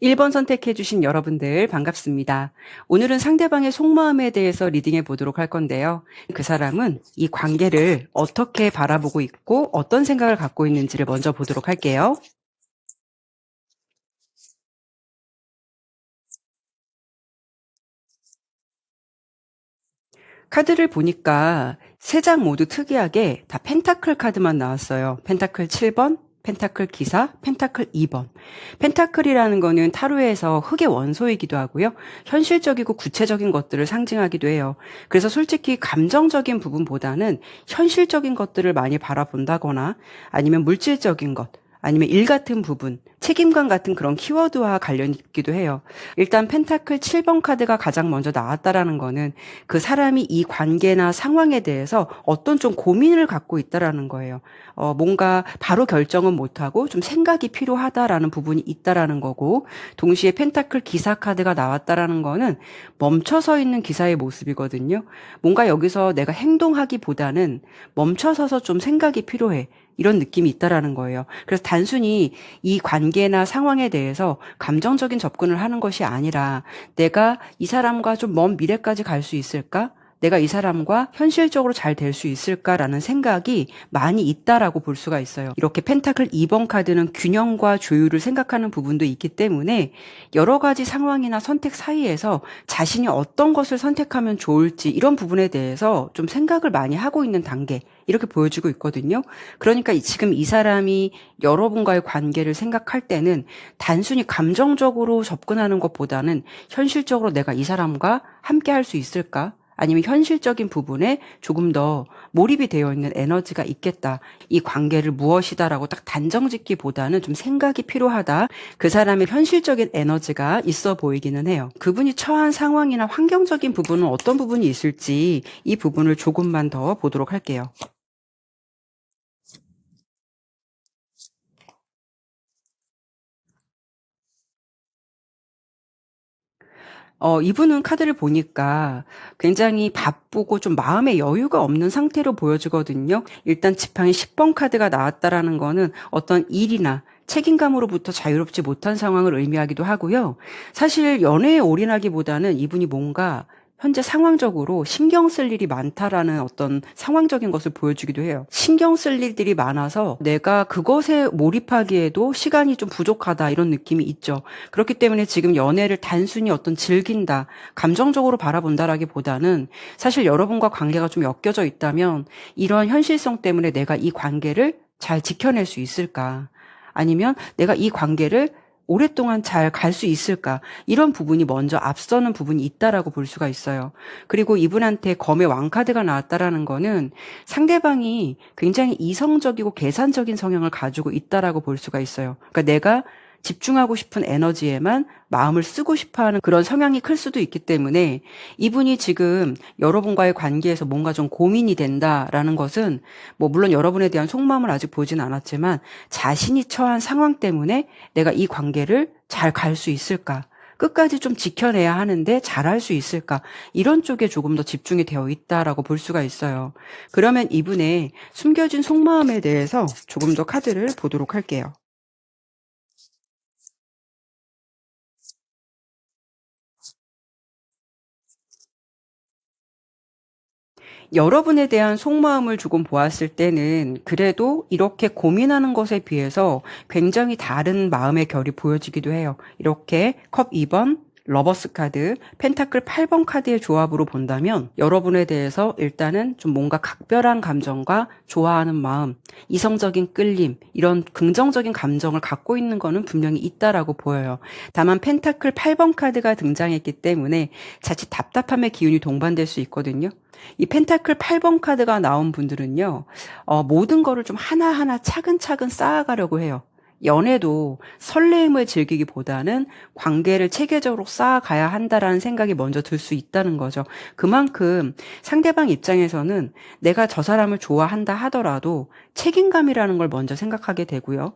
1번 선택해 주신 여러분들 반갑습니다. 오늘은 상대방의 속마음에 대해서 리딩해 보도록 할 건데요. 그 사람은 이 관계를 어떻게 바라보고 있고 어떤 생각을 갖고 있는지를 먼저 보도록 할게요. 카드를 보니까 세 장 모두 특이하게 다 펜타클 카드만 나왔어요. 펜타클 7번, 펜타클 기사, 펜타클 2번. 펜타클이라는 거는 타로에서 흑의 원소이기도 하고요. 현실적이고 구체적인 것들을 상징하기도 해요. 그래서 솔직히 감정적인 부분보다는 현실적인 것들을 많이 바라본다거나 아니면 물질적인 것, 아니면 일 같은 부분, 책임감 같은 그런 키워드와 관련이 있기도 해요. 일단 펜타클 7번 카드가 가장 먼저 나왔다라는 거는 그 사람이 이 관계나 상황에 대해서 어떤 좀 고민을 갖고 있다라는 거예요. 뭔가 바로 결정은 못하고 좀 생각이 필요하다라는 부분이 있다라는 거고, 동시에 펜타클 기사 카드가 나왔다라는 거는 멈춰서 있는 기사의 모습이거든요. 뭔가 여기서 내가 행동하기보다는 멈춰서서 좀 생각이 필요해. 이런 느낌이 있다라는 거예요. 그래서 단순히 이 관계나 상황에 대해서 감정적인 접근을 하는 것이 아니라 내가 이 사람과 좀 먼 미래까지 갈 수 있을까? 내가 이 사람과 현실적으로 잘 될 수 있을까라는 생각이 많이 있다라고 볼 수가 있어요. 이렇게 펜타클 2번 카드는 균형과 조율을 생각하는 부분도 있기 때문에 여러 가지 상황이나 선택 사이에서 자신이 어떤 것을 선택하면 좋을지 이런 부분에 대해서 좀 생각을 많이 하고 있는 단계 이렇게 보여주고 있거든요. 그러니까 지금 이 사람이 여러분과의 관계를 생각할 때는 단순히 감정적으로 접근하는 것보다는 현실적으로 내가 이 사람과 함께 할 수 있을까? 아니면 현실적인 부분에 조금 더 몰입이 되어 있는 에너지가 있겠다. 이 관계를 무엇이다라고 딱 단정 짓기보다는 좀 생각이 필요하다. 그 사람의 현실적인 에너지가 있어 보이기는 해요. 그분이 처한 상황이나 환경적인 부분은 어떤 부분이 있을지 이 부분을 조금만 더 보도록 할게요. 이분은 카드를 보니까 굉장히 바쁘고 좀 마음의 여유가 없는 상태로 보여지거든요. 일단 지팡이 10번 카드가 나왔다라는 거는 어떤 일이나 책임감으로부터 자유롭지 못한 상황을 의미하기도 하고요. 사실 연애에 올인하기보다는 이분이 뭔가 현재 상황적으로 신경 쓸 일이 많다라는 어떤 상황적인 것을 보여주기도 해요. 신경 쓸 일들이 많아서 내가 그것에 몰입하기에도 시간이 좀 부족하다 이런 느낌이 있죠. 그렇기 때문에 지금 연애를 단순히 어떤 즐긴다, 감정적으로 바라본다라기보다는 사실 여러분과 관계가 좀 엮여져 있다면 이런 현실성 때문에 내가 이 관계를 잘 지켜낼 수 있을까? 아니면 내가 이 관계를 오랫동안 잘 갈 수 있을까? 이런 부분이 먼저 앞서는 부분이 있다라고 볼 수가 있어요. 그리고 이분한테 검의 왕카드가 나왔다라는 거는 상대방이 굉장히 이성적이고 계산적인 성향을 가지고 있다라고 볼 수가 있어요. 그러니까 내가 집중하고 싶은 에너지에만 마음을 쓰고 싶어 하는 그런 성향이 클 수도 있기 때문에 이분이 지금 여러분과의 관계에서 뭔가 좀 고민이 된다라는 것은 뭐 물론 여러분에 대한 속마음을 아직 보진 않았지만 자신이 처한 상황 때문에 내가 이 관계를 잘 갈 수 있을까? 끝까지 좀 지켜내야 하는데 잘할 수 있을까? 이런 쪽에 조금 더 집중이 되어 있다라고 볼 수가 있어요. 그러면 이분의 숨겨진 속마음에 대해서 조금 더 카드를 보도록 할게요. 여러분에 대한 속마음을 조금 보았을 때는 그래도 이렇게 고민하는 것에 비해서 굉장히 다른 마음의 결이 보여지기도 해요. 이렇게 컵 2번, 러버스 카드, 펜타클 8번 카드의 조합으로 본다면 여러분에 대해서 일단은 좀 뭔가 각별한 감정과 좋아하는 마음, 이성적인 끌림, 이런 긍정적인 감정을 갖고 있는 거는 분명히 있다라고 보여요. 다만 펜타클 8번 카드가 등장했기 때문에 자칫 답답함의 기운이 동반될 수 있거든요. 이 펜타클 8번 카드가 나온 분들은요, 모든 거를 좀 하나하나 차근차근 쌓아가려고 해요. 연애도 설레임을 즐기기보다는 관계를 체계적으로 쌓아가야 한다라는 생각이 먼저 들 수 있다는 거죠. 그만큼 상대방 입장에서는 내가 저 사람을 좋아한다 하더라도 책임감이라는 걸 먼저 생각하게 되고요.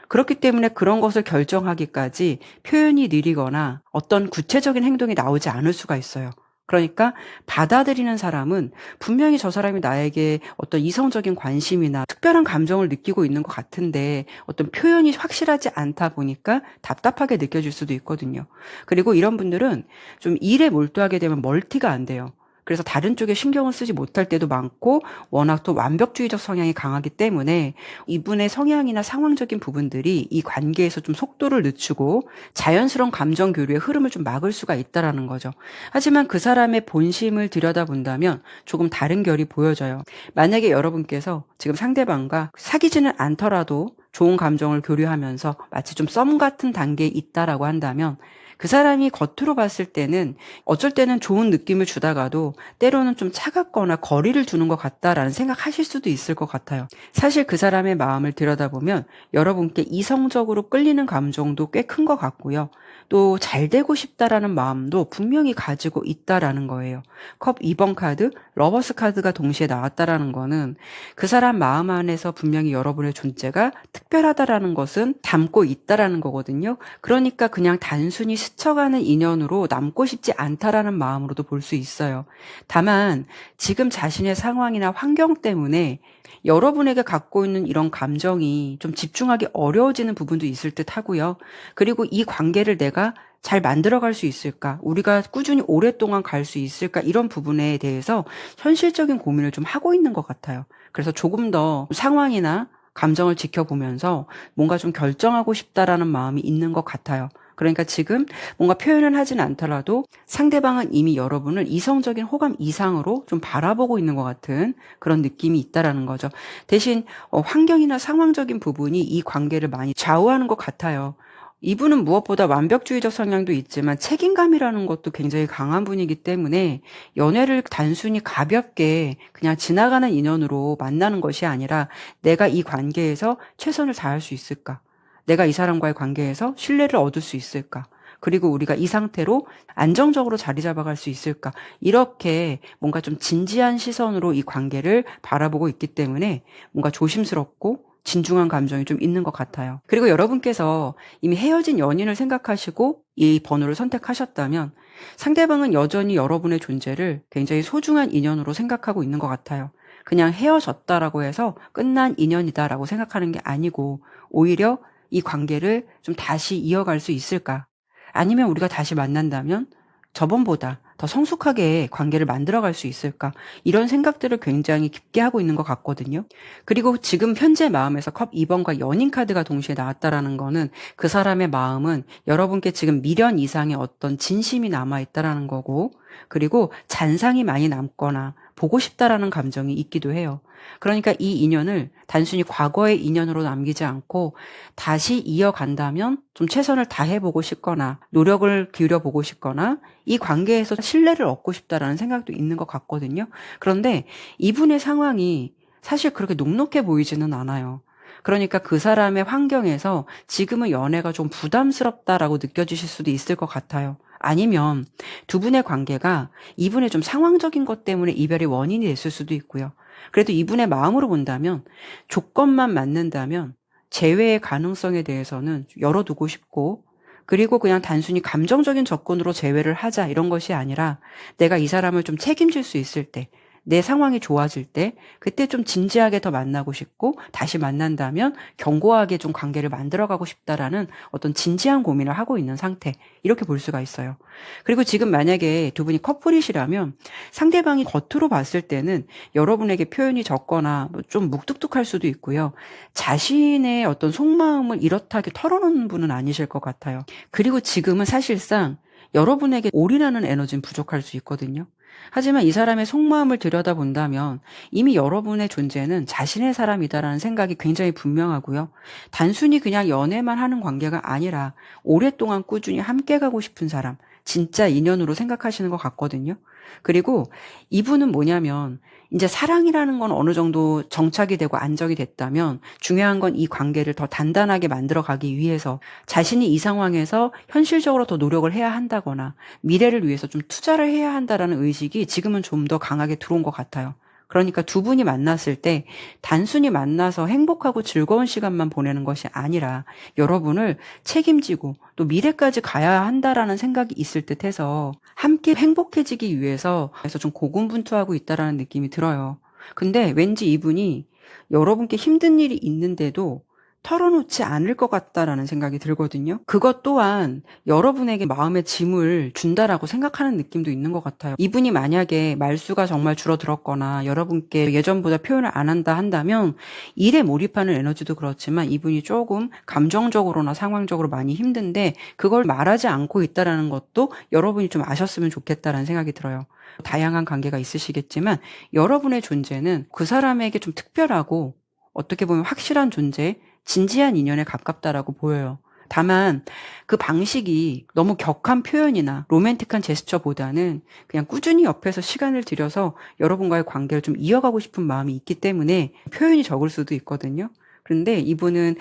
그렇기 때문에 그런 것을 결정하기까지 표현이 느리거나 어떤 구체적인 행동이 나오지 않을 수가 있어요. 그러니까 받아들이는 사람은 분명히 저 사람이 나에게 어떤 이성적인 관심이나 특별한 감정을 느끼고 있는 것 같은데 어떤 표현이 확실하지 않다 보니까 답답하게 느껴질 수도 있거든요. 그리고 이런 분들은 좀 일에 몰두하게 되면 멀티가 안 돼요. 그래서 다른 쪽에 신경을 쓰지 못할 때도 많고 워낙 또 완벽주의적 성향이 강하기 때문에 이분의 성향이나 상황적인 부분들이 이 관계에서 좀 속도를 늦추고 자연스러운 감정 교류의 흐름을 좀 막을 수가 있다라는 거죠. 하지만 그 사람의 본심을 들여다본다면 조금 다른 결이 보여져요. 만약에 여러분께서 지금 상대방과 사귀지는 않더라도 좋은 감정을 교류하면서 마치 좀 썸 같은 단계에 있다라고 한다면 그 사람이 겉으로 봤을 때는 어쩔 때는 좋은 느낌을 주다가도 때로는 좀 차갑거나 거리를 두는 것 같다라는 생각하실 수도 있을 것 같아요. 사실 그 사람의 마음을 들여다보면 여러분께 이성적으로 끌리는 감정도 꽤 큰 것 같고요. 또 잘 되고 싶다라는 마음도 분명히 가지고 있다라는 거예요. 컵 2번 카드, 러버스 카드가 동시에 나왔다라는 거는 그 사람 마음 안에서 분명히 여러분의 존재가 특별하다라는 것은 담고 있다라는 거거든요. 그러니까 그냥 단순히 스쳐가는 인연으로 남고 싶지 않다라는 마음으로도 볼 수 있어요. 다만 지금 자신의 상황이나 환경 때문에 여러분에게 갖고 있는 이런 감정이 좀 집중하기 어려워지는 부분도 있을 듯 하고요. 그리고 이 관계를 내가 잘 만들어갈 수 있을까? 우리가 꾸준히 오랫동안 갈 수 있을까? 이런 부분에 대해서 현실적인 고민을 좀 하고 있는 것 같아요. 그래서 조금 더 상황이나 감정을 지켜보면서 뭔가 좀 결정하고 싶다라는 마음이 있는 것 같아요. 그러니까 지금 뭔가 표현은 하진 않더라도 상대방은 이미 여러분을 이성적인 호감 이상으로 좀 바라보고 있는 것 같은 그런 느낌이 있다라는 거죠. 대신 환경이나 상황적인 부분이 이 관계를 많이 좌우하는 것 같아요. 이분은 무엇보다 완벽주의적 성향도 있지만 책임감이라는 것도 굉장히 강한 분이기 때문에 연애를 단순히 가볍게 그냥 지나가는 인연으로 만나는 것이 아니라 내가 이 관계에서 최선을 다할 수 있을까? 내가 이 사람과의 관계에서 신뢰를 얻을 수 있을까? 그리고 우리가 이 상태로 안정적으로 자리 잡아갈 수 있을까? 이렇게 뭔가 좀 진지한 시선으로 이 관계를 바라보고 있기 때문에 뭔가 조심스럽고 진중한 감정이 좀 있는 것 같아요. 그리고 여러분께서 이미 헤어진 연인을 생각하시고 이 번호를 선택하셨다면 상대방은 여전히 여러분의 존재를 굉장히 소중한 인연으로 생각하고 있는 것 같아요. 그냥 헤어졌다라고 해서 끝난 인연이다라고 생각하는 게 아니고 오히려 이 관계를 좀 다시 이어갈 수 있을까? 아니면 우리가 다시 만난다면 저번보다 더 성숙하게 관계를 만들어갈 수 있을까? 이런 생각들을 굉장히 깊게 하고 있는 것 같거든요. 그리고 지금 현재 마음에서 컵 2번과 연인 카드가 동시에 나왔다라는 거는 그 사람의 마음은 여러분께 지금 미련 이상의 어떤 진심이 남아있다라는 거고, 그리고 잔상이 많이 남거나 보고 싶다라는 감정이 있기도 해요. 그러니까 이 인연을 단순히 과거의 인연으로 남기지 않고 다시 이어간다면 좀 최선을 다해보고 싶거나 노력을 기울여보고 싶거나 이 관계에서 신뢰를 얻고 싶다라는 생각도 있는 것 같거든요. 그런데 이분의 상황이 사실 그렇게 녹록해 보이지는 않아요. 그러니까 그 사람의 환경에서 지금은 연애가 좀 부담스럽다라고 느껴지실 수도 있을 것 같아요. 아니면 두 분의 관계가 이분의 좀 상황적인 것 때문에 이별의 원인이 됐을 수도 있고요. 그래도 이분의 마음으로 본다면 조건만 맞는다면 재회의 가능성에 대해서는 열어두고 싶고, 그리고 그냥 단순히 감정적인 조건으로 재회를 하자 이런 것이 아니라 내가 이 사람을 좀 책임질 수 있을 때, 내 상황이 좋아질 때 그때 좀 진지하게 더 만나고 싶고 다시 만난다면 견고하게 좀 관계를 만들어가고 싶다라는 어떤 진지한 고민을 하고 있는 상태, 이렇게 볼 수가 있어요. 그리고 지금 만약에 두 분이 커플이시라면 상대방이 겉으로 봤을 때는 여러분에게 표현이 적거나 좀 묵뚝뚝할 수도 있고요. 자신의 어떤 속마음을 이렇다게 털어놓는 분은 아니실 것 같아요. 그리고 지금은 사실상 여러분에게 올인하는 에너지는 부족할 수 있거든요. 하지만 이 사람의 속마음을 들여다본다면 이미 여러분의 존재는 자신의 사람이다라는 생각이 굉장히 분명하고요. 단순히 그냥 연애만 하는 관계가 아니라 오랫동안 꾸준히 함께 가고 싶은 사람, 진짜 인연으로 생각하시는 것 같거든요. 그리고 이분은 뭐냐면 이제 사랑이라는 건 어느 정도 정착이 되고 안정이 됐다면 중요한 건 이 관계를 더 단단하게 만들어 가기 위해서 자신이 이 상황에서 현실적으로 더 노력을 해야 한다거나 미래를 위해서 좀 투자를 해야 한다라는 의식이 지금은 좀 더 강하게 들어온 것 같아요. 그러니까 두 분이 만났을 때 단순히 만나서 행복하고 즐거운 시간만 보내는 것이 아니라 여러분을 책임지고 또 미래까지 가야 한다라는 생각이 있을 듯해서 함께 행복해지기 위해서 좀 고군분투하고 있다라는 느낌이 들어요. 근데 왠지 이분이 여러분께 힘든 일이 있는데도 털어놓지 않을 것 같다라는 생각이 들거든요. 그것 또한 여러분에게 마음의 짐을 준다라고 생각하는 느낌도 있는 것 같아요. 이분이 만약에 말수가 정말 줄어들었거나 여러분께 예전보다 표현을 안 한다 한다면 일에 몰입하는 에너지도 그렇지만 이분이 조금 감정적으로나 상황적으로 많이 힘든데 그걸 말하지 않고 있다라는 것도 여러분이 좀 아셨으면 좋겠다라는 생각이 들어요. 다양한 관계가 있으시겠지만 여러분의 존재는 그 사람에게 좀 특별하고 어떻게 보면 확실한 존재, 진지한 인연에 가깝다라고 보여요. 다만 그 방식이 너무 격한 표현이나 로맨틱한 제스처보다는 그냥 꾸준히 옆에서 시간을 들여서 여러분과의 관계를 좀 이어가고 싶은 마음이 있기 때문에 표현이 적을 수도 있거든요. 그런데 이분은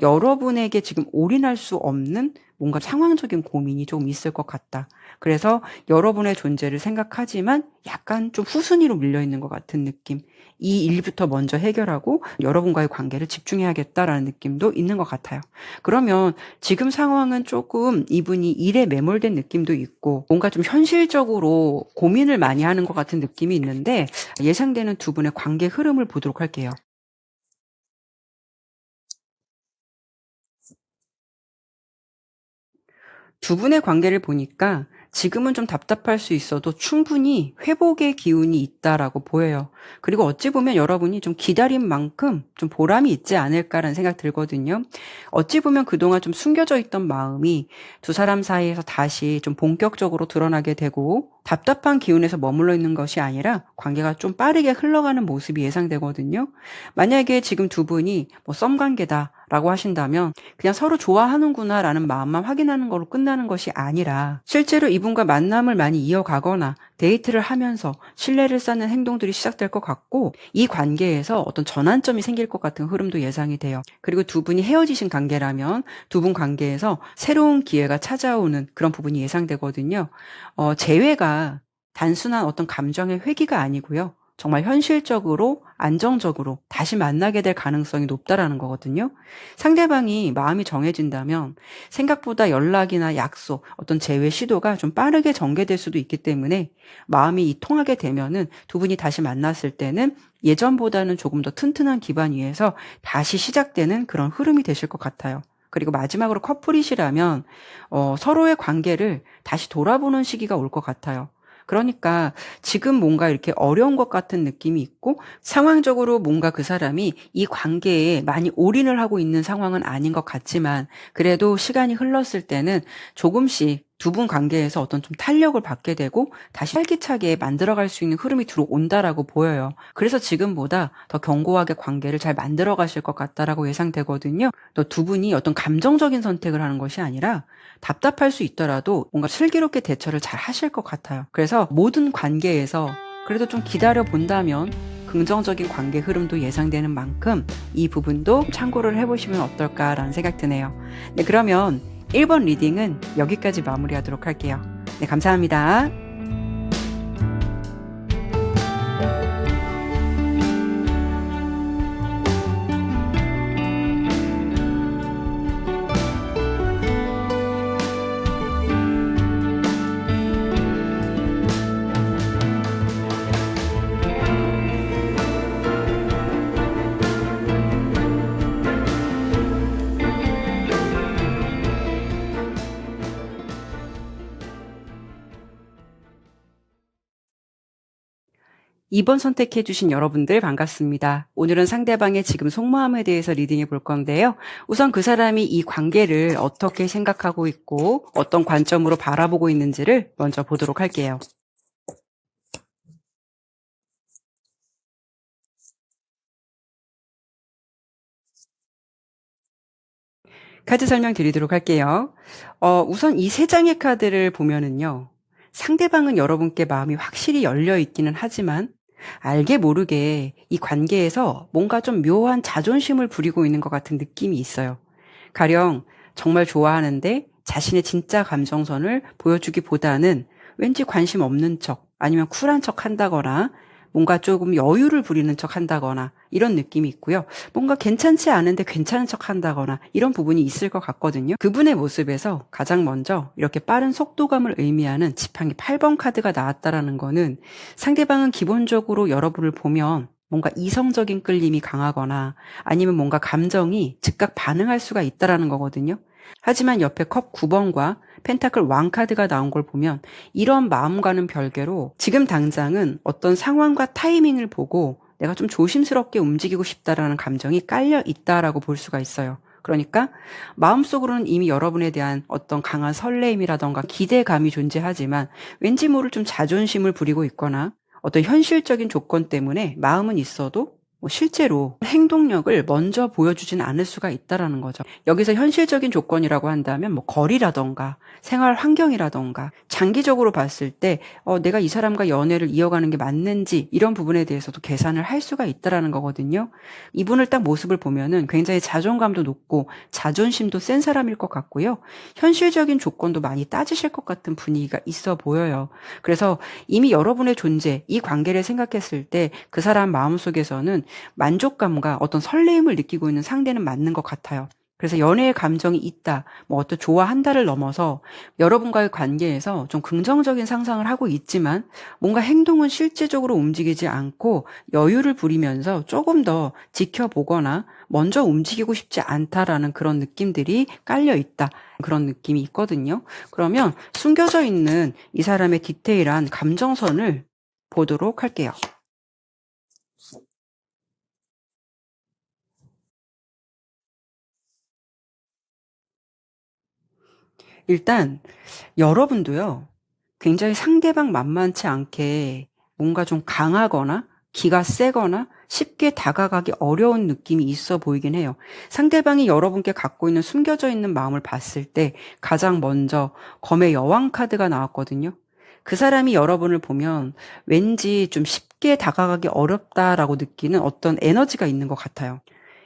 여러분에게 지금 올인할 수 없는 뭔가 상황적인 고민이 좀 있을 것 같다. 그래서 여러분의 존재를 생각하지만 약간 좀 후순위로 밀려있는 것 같은 느낌. 이 일부터 먼저 해결하고 여러분과의 관계를 집중해야겠다라는 느낌도 있는 것 같아요. 그러면 지금 상황은 조금 이분이 일에 매몰된 느낌도 있고 뭔가 좀 현실적으로 고민을 많이 하는 것 같은 느낌이 있는데 예상되는 두 분의 관계 흐름을 보도록 할게요. 두 분의 관계를 보니까 지금은 좀 답답할 수 있어도 충분히 회복의 기운이 있다라고 보여요. 그리고 어찌 보면 여러분이 좀 기다린 만큼 좀 보람이 있지 않을까라는 생각 들거든요. 어찌 보면 그동안 좀 숨겨져 있던 마음이 두 사람 사이에서 다시 좀 본격적으로 드러나게 되고 답답한 기운에서 머물러 있는 것이 아니라 관계가 좀 빠르게 흘러가는 모습이 예상되거든요. 만약에 지금 두 분이 뭐 썸 관계다라고 하신다면 그냥 서로 좋아하는구나라는 마음만 확인하는 걸로 끝나는 것이 아니라 실제로 이분과 만남을 많이 이어가거나 데이트를 하면서 신뢰를 쌓는 행동들이 시작될 것 같고 이 관계에서 어떤 전환점이 생길 것 같은 흐름도 예상이 돼요. 그리고 두 분이 헤어지신 관계라면 두 분 관계에서 새로운 기회가 찾아오는 그런 부분이 예상되거든요. 재회가 단순한 어떤 감정의 회귀가 아니고요. 정말 현실적으로 안정적으로 다시 만나게 될 가능성이 높다라는 거거든요. 상대방이 마음이 정해진다면 생각보다 연락이나 약속, 어떤 재회 시도가 좀 빠르게 전개될 수도 있기 때문에 마음이 통하게 되면은 두 분이 다시 만났을 때는 예전보다는 조금 더 튼튼한 기반 위에서 다시 시작되는 그런 흐름이 되실 것 같아요. 그리고 마지막으로 커플이시라면 서로의 관계를 다시 돌아보는 시기가 올 것 같아요. 그러니까 지금 뭔가 이렇게 어려운 것 같은 느낌이 있고 상황적으로 뭔가 그 사람이 이 관계에 많이 올인을 하고 있는 상황은 아닌 것 같지만 그래도 시간이 흘렀을 때는 조금씩 두 분 관계에서 어떤 좀 탄력을 받게 되고 다시 활기차게 만들어갈 수 있는 흐름이 들어온다라고 보여요. 그래서 지금보다 더 견고하게 관계를 잘 만들어 가실 것 같다라고 예상되거든요. 또 두 분이 어떤 감정적인 선택을 하는 것이 아니라 답답할 수 있더라도 뭔가 슬기롭게 대처를 잘 하실 것 같아요. 그래서 모든 관계에서 그래도 좀 기다려 본다면 긍정적인 관계 흐름도 예상되는 만큼 이 부분도 참고를 해보시면 어떨까라는 생각 드네요. 네, 그러면 1번 리딩은 여기까지 마무리하도록 할게요. 네, 감사합니다. (2번) 선택해주신 여러분들 반갑습니다. 오늘은 상대방의 지금 속마음에 대해서 리딩해 볼 건데요. 우선 그 사람이 이 관계를 어떻게 생각하고 있고 어떤 관점으로 바라보고 있는지를 먼저 보도록 할게요. 카드 설명 드리도록 할게요. 우선 이 세 장의 카드를 보면은요. 상대방은 여러분께 마음이 확실히 열려 있기는 하지만 알게 모르게 이 관계에서 뭔가 좀 묘한 자존심을 부리고 있는 것 같은 느낌이 있어요. 가령 정말 좋아하는데 자신의 진짜 감정선을 보여주기보다는 왠지 관심 없는 척 아니면 쿨한 척 한다거나 뭔가 조금 여유를 부리는 척 한다거나 이런 느낌이 있고요. 뭔가 괜찮지 않은데 괜찮은 척 한다거나 이런 부분이 있을 것 같거든요. 그분의 모습에서 가장 먼저 이렇게 빠른 속도감을 의미하는 지팡이 8번 카드가 나왔다라는 거는 상대방은 기본적으로 여러분을 보면 뭔가 이성적인 끌림이 강하거나 아니면 뭔가 감정이 즉각 반응할 수가 있다라는 거거든요. 하지만 옆에 컵 9번과 펜타클 왕 카드가 나온 걸 보면 이런 마음과는 별개로 지금 당장은 어떤 상황과 타이밍을 보고 내가 좀 조심스럽게 움직이고 싶다라는 감정이 깔려 있다라고 볼 수가 있어요. 그러니까 마음속으로는 이미 여러분에 대한 어떤 강한 설레임이라던가 기대감이 존재하지만 왠지 모를 좀 자존심을 부리고 있거나 어떤 현실적인 조건 때문에 마음은 있어도 실제로 행동력을 먼저 보여주진 않을 수가 있다라는 거죠. 여기서 현실적인 조건이라고 한다면 거리라던가 생활 환경이라던가 장기적으로 봤을 때 내가 이 사람과 연애를 이어가는 게 맞는지 이런 부분에 대해서도 계산을 할 수가 있다라는 거거든요. 이분을 딱 모습을 보면은 굉장히 자존감도 높고 자존심도 센 사람일 것 같고요. 현실적인 조건도 많이 따지실 것 같은 분위기가 있어 보여요. 그래서 이미 여러분의 존재, 이 관계를 생각했을 때 그 사람 마음속에서는 만족감과 어떤 설레임을 느끼고 있는 상대는 맞는 것 같아요. 그래서 연애의 감정이 있다, 어떤 좋아한다를 넘어서 여러분과의 관계에서 좀 긍정적인 상상을 하고 있지만 뭔가 행동은 실제적으로 움직이지 않고 여유를 부리면서 조금 더 지켜보거나 먼저 움직이고 싶지 않다라는 그런 느낌들이 깔려 있다. 그런 느낌이 있거든요. 그러면 숨겨져 있는 이 사람의 디테일한 감정선을 보도록 할게요. 일단 여러분도요. 굉장히 상대방 만만치 않게 뭔가 좀 강하거나 기가 세거나 쉽게 다가가기 어려운 느낌이 있어 보이긴 해요. 상대방이 여러분께 갖고 있는 숨겨져 있는 마음을 봤을 때 가장 먼저 검의 여왕 카드가 나왔거든요. 그 사람이 여러분을 보면 왠지 좀 쉽게 다가가기 어렵다라고 느끼는 어떤 에너지가 있는 것 같아요.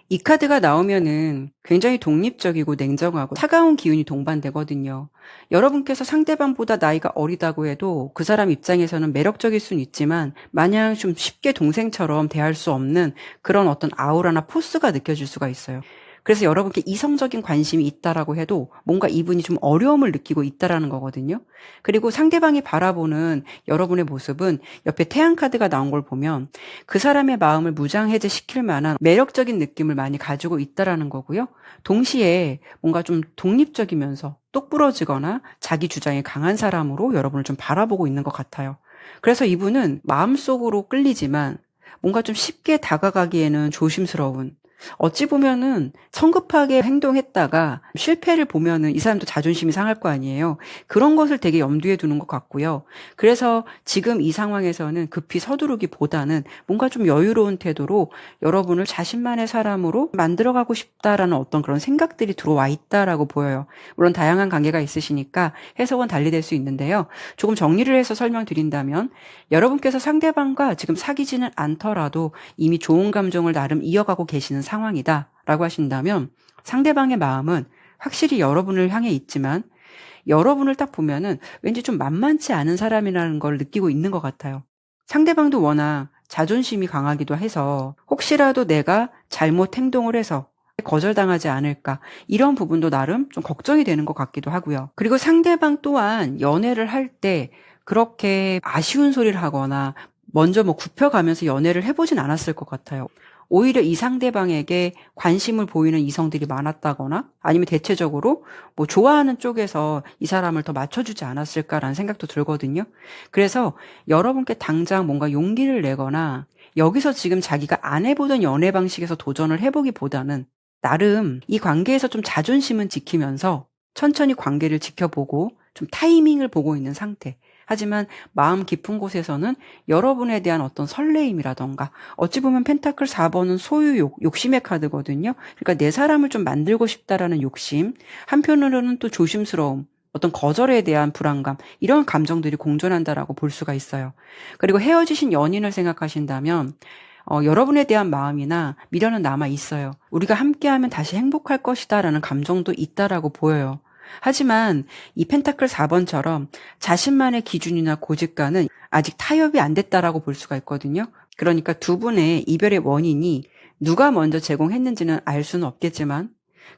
이 카드가 나오면은 굉장히 독립적이고 냉정하고 차가운 기운이 동반되거든요. 여러분께서 상대방보다 나이가 어리다고 해도 그 사람 입장에서는 매력적일 수는 있지만 마냥 좀 쉽게 동생처럼 대할 수 없는 그런 어떤 아우라나 포스가 느껴질 수가 있어요. 그래서 여러분께 이성적인 관심이 있다라고 해도 뭔가 이분이 좀 어려움을 느끼고 있다라는 거거든요. 그리고 상대방이 바라보는 여러분의 모습은 옆에 태양 카드가 나온 걸 보면 그 사람의 마음을 무장해제시킬 만한 매력적인 느낌을 많이 가지고 있다라는 거고요. 동시에 뭔가 좀 독립적이면서 똑부러지거나 자기 주장이 강한 사람으로 여러분을 좀 바라보고 있는 것 같아요. 그래서 이분은 마음속으로 끌리지만 뭔가 좀 쉽게 다가가기에는 조심스러운, 어찌 보면은 성급하게 행동했다가 실패를 보면은 이 사람도 자존심이 상할 거 아니에요. 그런 것을 되게 염두에 두는 것 같고요. 그래서 지금 이 상황에서는 급히 서두르기보다는 뭔가 좀 여유로운 태도로 여러분을 자신만의 사람으로 만들어가고 싶다라는 어떤 그런 생각들이 들어와 있다라고 보여요. 물론 다양한 관계가 있으시니까 해석은 달리 될 수 있는데요. 조금 정리를 해서 설명드린다면 여러분께서 상대방과 지금 사귀지는 않더라도 이미 좋은 감정을 나름 이어가고 계시는 상황이다라고 하신다면 상대방의 마음은 확실히 여러분을 향해 있지만 여러분을 딱 보면은 왠지 좀 만만치 않은 사람이라는 걸 느끼고 있는 것 같아요. 상대방도 워낙 자존심이 강하기도 해서 혹시라도 내가 잘못 행동을 해서 거절당하지 않을까 이런 부분도 나름 좀 걱정이 되는 것 같기도 하고요. 그리고 상대방 또한 연애를 할 때 그렇게 아쉬운 소리를 하거나 먼저 굽혀가면서 연애를 해보진 않았을 것 같아요. 오히려 이 상대방에게 관심을 보이는 이성들이 많았다거나 아니면 대체적으로 좋아하는 쪽에서 이 사람을 더 맞춰주지 않았을까라는 생각도 들거든요. 그래서 여러분께 당장 뭔가 용기를 내거나 여기서 지금 자기가 안 해보던 연애 방식에서 도전을 해보기보다는 나름 이 관계에서 좀 자존심은 지키면서 천천히 관계를 지켜보고 좀 타이밍을 보고 있는 상태. 하지만 마음 깊은 곳에서는 여러분에 대한 어떤 설레임이라던가 어찌 보면 펜타클 4번은 소유욕, 욕심의 카드거든요. 그러니까 내 사람을 좀 만들고 싶다라는 욕심, 한편으로는 또 조심스러움, 어떤 거절에 대한 불안감 이런 감정들이 공존한다라고 볼 수가 있어요. 그리고 헤어지신 연인을 생각하신다면 여러분에 대한 마음이나 미련은 남아 있어요. 우리가 함께하면 다시 행복할 것이다라는 감정도 있다라고 보여요. 하지만 이 펜타클 4번처럼 자신만의 기준이나 고집과는 아직 타협이 안 됐다라고 볼 수가 있거든요. 그러니까 두 분의 이별의 원인이 누가 먼저 제공했는지는 알 수는 없겠지만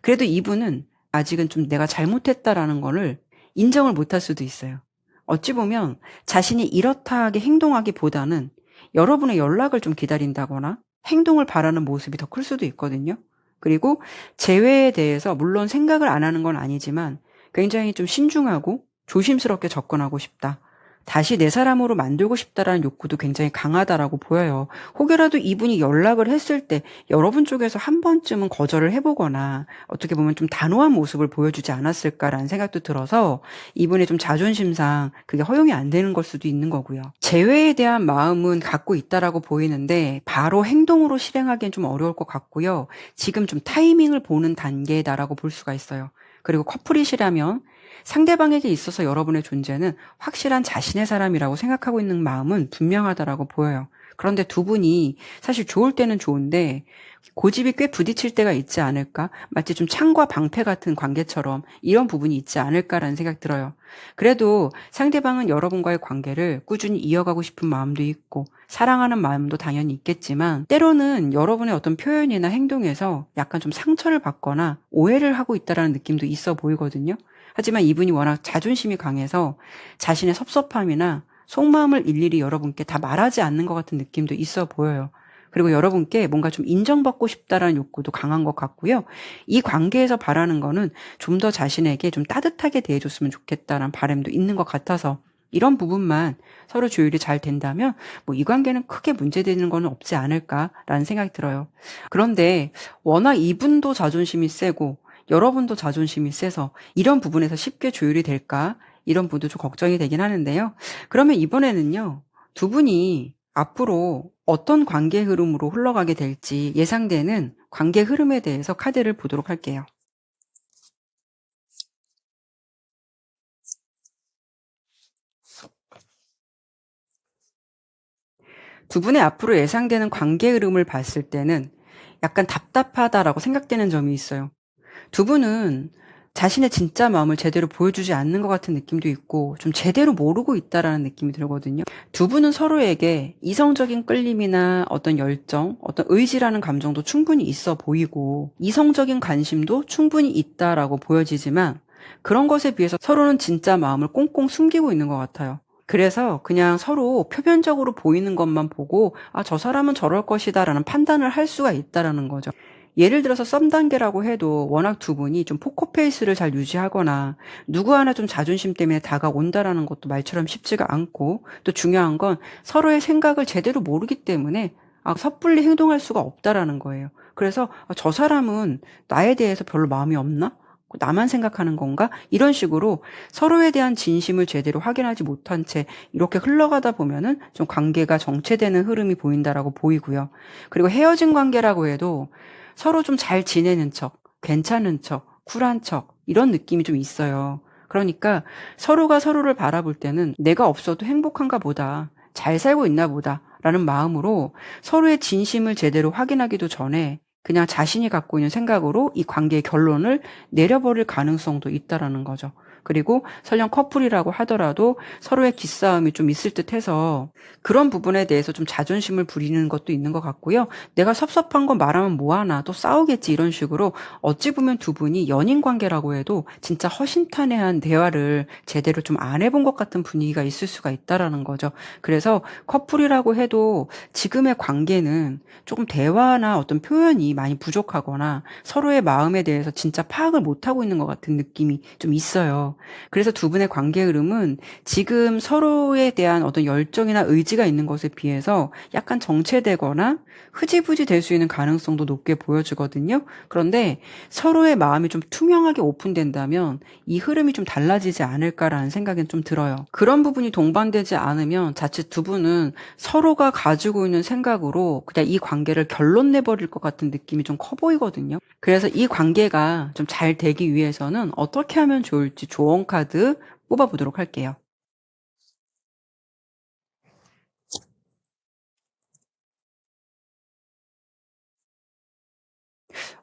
그래도 이분은 아직은 좀 내가 잘못했다라는 거를 인정을 못할 수도 있어요. 어찌 보면 자신이 이렇다하게 행동하기보다는 여러분의 연락을 좀 기다린다거나 행동을 바라는 모습이 더 클 수도 있거든요. 그리고 재회에 대해서 물론 생각을 안 하는 건 아니지만 굉장히 좀 신중하고 조심스럽게 접근하고 싶다. 다시 내 사람으로 만들고 싶다라는 욕구도 굉장히 강하다라고 보여요. 혹여라도 이분이 연락을 했을 때 여러분 쪽에서 한 번쯤은 거절을 해보거나 어떻게 보면 좀 단호한 모습을 보여주지 않았을까라는 생각도 들어서 이분의 좀 자존심상 그게 허용이 안 되는 걸 수도 있는 거고요. 재회에 대한 마음은 갖고 있다라고 보이는데 바로 행동으로 실행하기엔 좀 어려울 것 같고요. 지금 좀 타이밍을 보는 단계다라고 볼 수가 있어요. 그리고 커플이시라면 상대방에게 있어서 여러분의 존재는 확실한 자신의 사람이라고 생각하고 있는 마음은 분명하다라고 보여요. 그런데 두 분이 사실 좋을 때는 좋은데 고집이 꽤 부딪힐 때가 있지 않을까? 마치 좀 창과 방패 같은 관계처럼 이런 부분이 있지 않을까라는 생각 들어요. 그래도 상대방은 여러분과의 관계를 꾸준히 이어가고 싶은 마음도 있고 사랑하는 마음도 당연히 있겠지만 때로는 여러분의 어떤 표현이나 행동에서 약간 좀 상처를 받거나 오해를 하고 있다라는 느낌도 있어 보이거든요. 하지만 이분이 워낙 자존심이 강해서 자신의 섭섭함이나 속마음을 일일이 여러분께 다 말하지 않는 것 같은 느낌도 있어 보여요. 그리고 여러분께 뭔가 좀 인정받고 싶다라는 욕구도 강한 것 같고요. 이 관계에서 바라는 거는 좀 더 자신에게 좀 따뜻하게 대해줬으면 좋겠다라는 바람도 있는 것 같아서 이런 부분만 서로 조율이 잘 된다면 뭐 이 관계는 크게 문제되는 거는 없지 않을까라는 생각이 들어요. 그런데 워낙 이분도 자존심이 세고 여러분도 자존심이 세서 이런 부분에서 쉽게 조율이 될까? 이런 부분도 좀 걱정이 되긴 하는데요. 그러면 이번에는요. 두 분이 앞으로 어떤 관계 흐름으로 흘러가게 될지 예상되는 관계 흐름에 대해서 카드를 보도록 할게요. 두 분의 앞으로 예상되는 관계 흐름을 봤을 때는 약간 답답하다라고 생각되는 점이 있어요. 두 분은 자신의 진짜 마음을 제대로 보여주지 않는 것 같은 느낌도 있고 좀 제대로 모르고 있다라는 느낌이 들거든요. 두 분은 서로에게 이성적인 끌림이나 어떤 열정, 어떤 의지라는 감정도 충분히 있어 보이고 이성적인 관심도 충분히 있다라고 보여지지만 그런 것에 비해서 서로는 진짜 마음을 꽁꽁 숨기고 있는 것 같아요. 그래서 그냥 서로 표면적으로 보이는 것만 보고 아, 저 사람은 저럴 것이다라는 판단을 할 수가 있다라는 거죠. 예를 들어서 썸 단계라고 해도 워낙 두 분이 좀 포커페이스를 잘 유지하거나 누구 하나 좀 자존심 때문에 다가온다라는 것도 말처럼 쉽지가 않고 또 중요한 건 서로의 생각을 제대로 모르기 때문에 섣불리 행동할 수가 없다라는 거예요. 그래서 저 사람은 나에 대해서 별로 마음이 없나? 나만 생각하는 건가? 이런 식으로 서로에 대한 진심을 제대로 확인하지 못한 채 이렇게 흘러가다 보면은 좀 관계가 정체되는 흐름이 보인다라고 보이고요. 그리고 헤어진 관계라고 해도 서로 좀 잘 지내는 척, 괜찮은 척, 쿨한 척, 이런 느낌이 좀 있어요. 그러니까 서로가 서로를 바라볼 때는 내가 없어도 행복한가 보다, 잘 살고 있나 보다, 라는 마음으로 서로의 진심을 제대로 확인하기도 전에 그냥 자신이 갖고 있는 생각으로 이 관계의 결론을 내려버릴 가능성도 있다라는 거죠. 그리고 설령 커플이라고 하더라도 서로의 기싸움이 좀 있을 듯 해서 그런 부분에 대해서 좀 자존심을 부리는 것도 있는 것 같고요. 내가 섭섭한 거 말하면 뭐하나 또 싸우겠지 이런 식으로 어찌 보면 두 분이 연인 관계라고 해도 진짜 허심탄회한 대화를 제대로 좀 안 해본 것 같은 분위기가 있을 수가 있다라는 거죠. 그래서 커플이라고 해도 지금의 관계는 조금 대화나 어떤 표현이 많이 부족하거나 서로의 마음에 대해서 진짜 파악을 못하고 있는 것 같은 느낌이 좀 있어요. 그래서 두 분의 관계 흐름은 지금 서로에 대한 어떤 열정이나 의지가 있는 것에 비해서 약간 정체되거나 흐지부지 될 수 있는 가능성도 높게 보여지거든요. 그런데 서로의 마음이 좀 투명하게 오픈된다면 이 흐름이 좀 달라지지 않을까라는 생각은 좀 들어요. 그런 부분이 동반되지 않으면 자칫 두 분은 서로가 가지고 있는 생각으로 그냥 이 관계를 결론 내버릴 것 같은 느낌이 좀 커 보이거든요. 그래서 이 관계가 좀 잘 되기 위해서는 어떻게 하면 좋을지 조언 카드 뽑아보도록 할게요.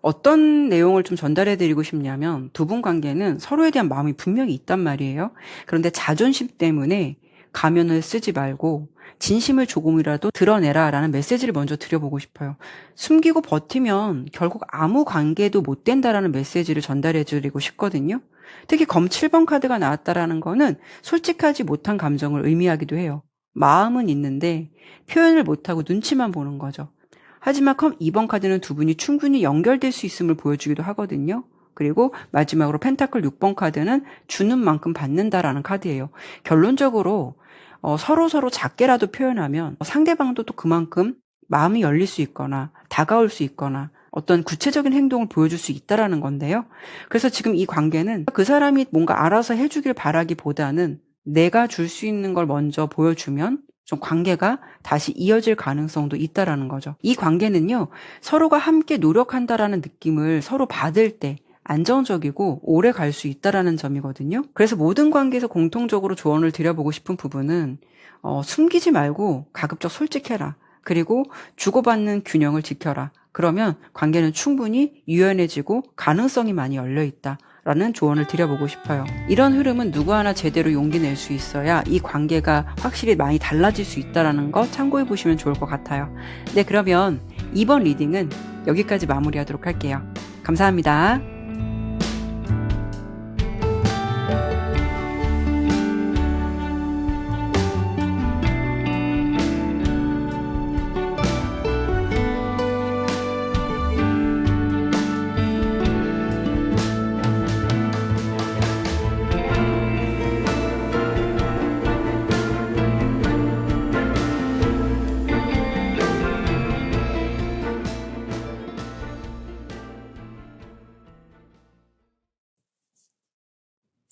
어떤 내용을 좀 전달해 드리고 싶냐면 두 분 관계는 서로에 대한 마음이 분명히 있단 말이에요. 그런데 자존심 때문에 가면을 쓰지 말고 진심을 조금이라도 드러내라 라는 메시지를 먼저 드려보고 싶어요. 숨기고 버티면 결국 아무 관계도 못 된다라는 메시지를 전달해 드리고 싶거든요. 특히 검 7번 카드가 나왔다라는 거는 솔직하지 못한 감정을 의미하기도 해요. 마음은 있는데 표현을 못하고 눈치만 보는 거죠. 하지만 컴 2번 카드는 두 분이 충분히 연결될 수 있음을 보여주기도 하거든요. 그리고 마지막으로 펜타클 6번 카드는 주는 만큼 받는다라는 카드예요. 결론적으로 서로 작게라도 표현하면 상대방도 또 그만큼 마음이 열릴 수 있거나 다가올 수 있거나 어떤 구체적인 행동을 보여줄 수 있다라는 건데요. 그래서 지금 이 관계는 그 사람이 뭔가 알아서 해주길 바라기보다는 내가 줄 수 있는 걸 먼저 보여주면 좀 관계가 다시 이어질 가능성도 있다라는 거죠. 이 관계는요, 서로가 함께 노력한다라는 느낌을 서로 받을 때 안정적이고 오래 갈 수 있다라는 점이거든요. 그래서 모든 관계에서 공통적으로 조언을 드려보고 싶은 부분은 숨기지 말고 가급적 솔직해라. 그리고 주고받는 균형을 지켜라. 그러면 관계는 충분히 유연해지고 가능성이 많이 열려 있다. 라는 조언을 드려보고 싶어요. 이런 흐름은 누구 하나 제대로 용기 낼 수 있어야 이 관계가 확실히 많이 달라질 수 있다는 거 참고해 보시면 좋을 것 같아요. 네, 그러면 이번 리딩은 여기까지 마무리하도록 할게요. 감사합니다.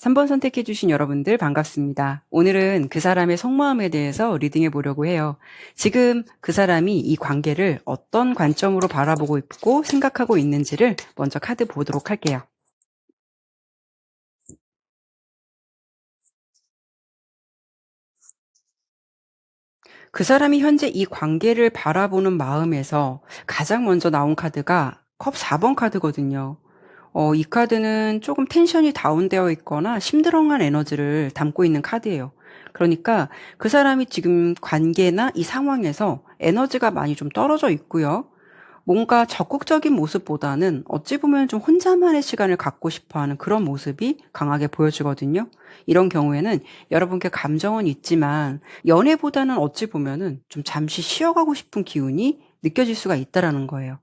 삼 번 선택해주신 여러분들 반갑습니다. 오늘은 그 사람의 속마음에 대해서 리딩해 보려고 해요. 지금 그 사람이 이 관계를 어떤 관점으로 바라보고 있고 생각하고 있는지를 먼저 카드 보도록 할게요. 그 사람이 현재 이 관계를 바라보는 마음에서 가장 먼저 나온 카드가 컵 4번 카드거든요. 이 카드는 조금 텐션이 다운되어 있거나 심드렁한 에너지를 담고 있는 카드예요. 그러니까 그 사람이 지금 관계나 이 상황에서 에너지가 많이 좀 떨어져 있고요. 뭔가 적극적인 모습보다는 어찌 보면 좀 혼자만의 시간을 갖고 싶어 하는 그런 모습이 강하게 보여지거든요. 이런 경우에는 여러분께 감정은 있지만 연애보다는 어찌 보면은 좀 잠시 쉬어가고 싶은 기운이 느껴질 수가 있다라는 거예요.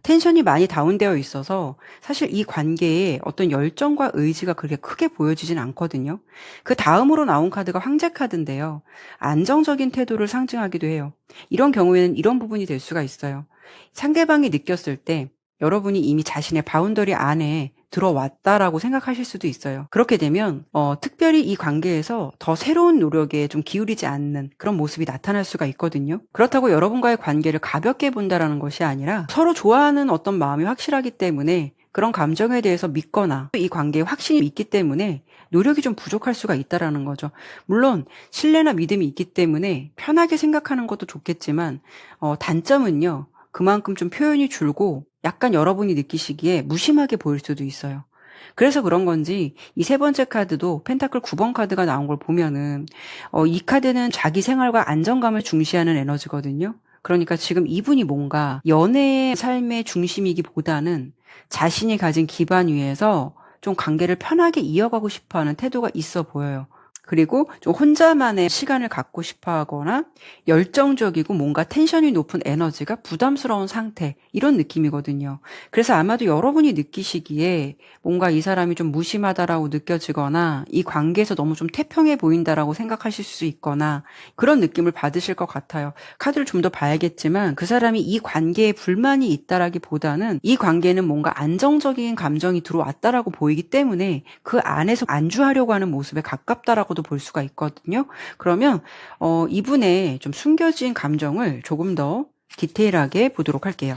텐션이 많이 다운되어 있어서 사실 이 관계에 어떤 열정과 의지가 그렇게 크게 보여지진 않거든요. 그 다음으로 나온 카드가 황제 카드인데요. 안정적인 태도를 상징하기도 해요. 이런 경우에는 이런 부분이 될 수가 있어요. 상대방이 느꼈을 때 여러분이 이미 자신의 바운더리 안에 들어왔다라고 생각하실 수도 있어요. 그렇게 되면 특별히 이 관계에서 더 새로운 노력에 좀 기울이지 않는 그런 모습이 나타날 수가 있거든요. 그렇다고 여러분과의 관계를 가볍게 본다라는 것이 아니라 서로 좋아하는 어떤 마음이 확실하기 때문에 그런 감정에 대해서 믿거나 이 관계에 확신이 있기 때문에 노력이 좀 부족할 수가 있다라는 거죠. 물론 신뢰나 믿음이 있기 때문에 편하게 생각하는 것도 좋겠지만 단점은요. 그만큼 좀 표현이 줄고 약간 여러분이 느끼시기에 무심하게 보일 수도 있어요. 그래서 그런 건지 이 세 번째 카드도 펜타클 9번 카드가 나온 걸 보면은 이 카드는 자기 생활과 안정감을 중시하는 에너지거든요. 그러니까 지금 이분이 뭔가 연애의 삶의 중심이기보다는 자신이 가진 기반 위에서 좀 관계를 편하게 이어가고 싶어하는 태도가 있어 보여요. 그리고 좀 혼자만의 시간을 갖고 싶어 하거나 열정적이고 뭔가 텐션이 높은 에너지가 부담스러운 상태, 이런 느낌이거든요. 그래서 아마도 여러분이 느끼시기에 뭔가 이 사람이 좀 무심하다라고 느껴지거나 이 관계에서 너무 좀 태평해 보인다라고 생각하실 수 있거나 그런 느낌을 받으실 것 같아요. 카드를 좀 더 봐야겠지만 그 사람이 이 관계에 불만이 있다라기보다는 이 관계는 뭔가 안정적인 감정이 들어왔다라고 보이기 때문에 그 안에서 안주하려고 하는 모습에 가깝다라고도 볼 수가 있거든요. 그러면 이분의 좀 숨겨진 감정을 조금 더 디테일하게 보도록 할게요.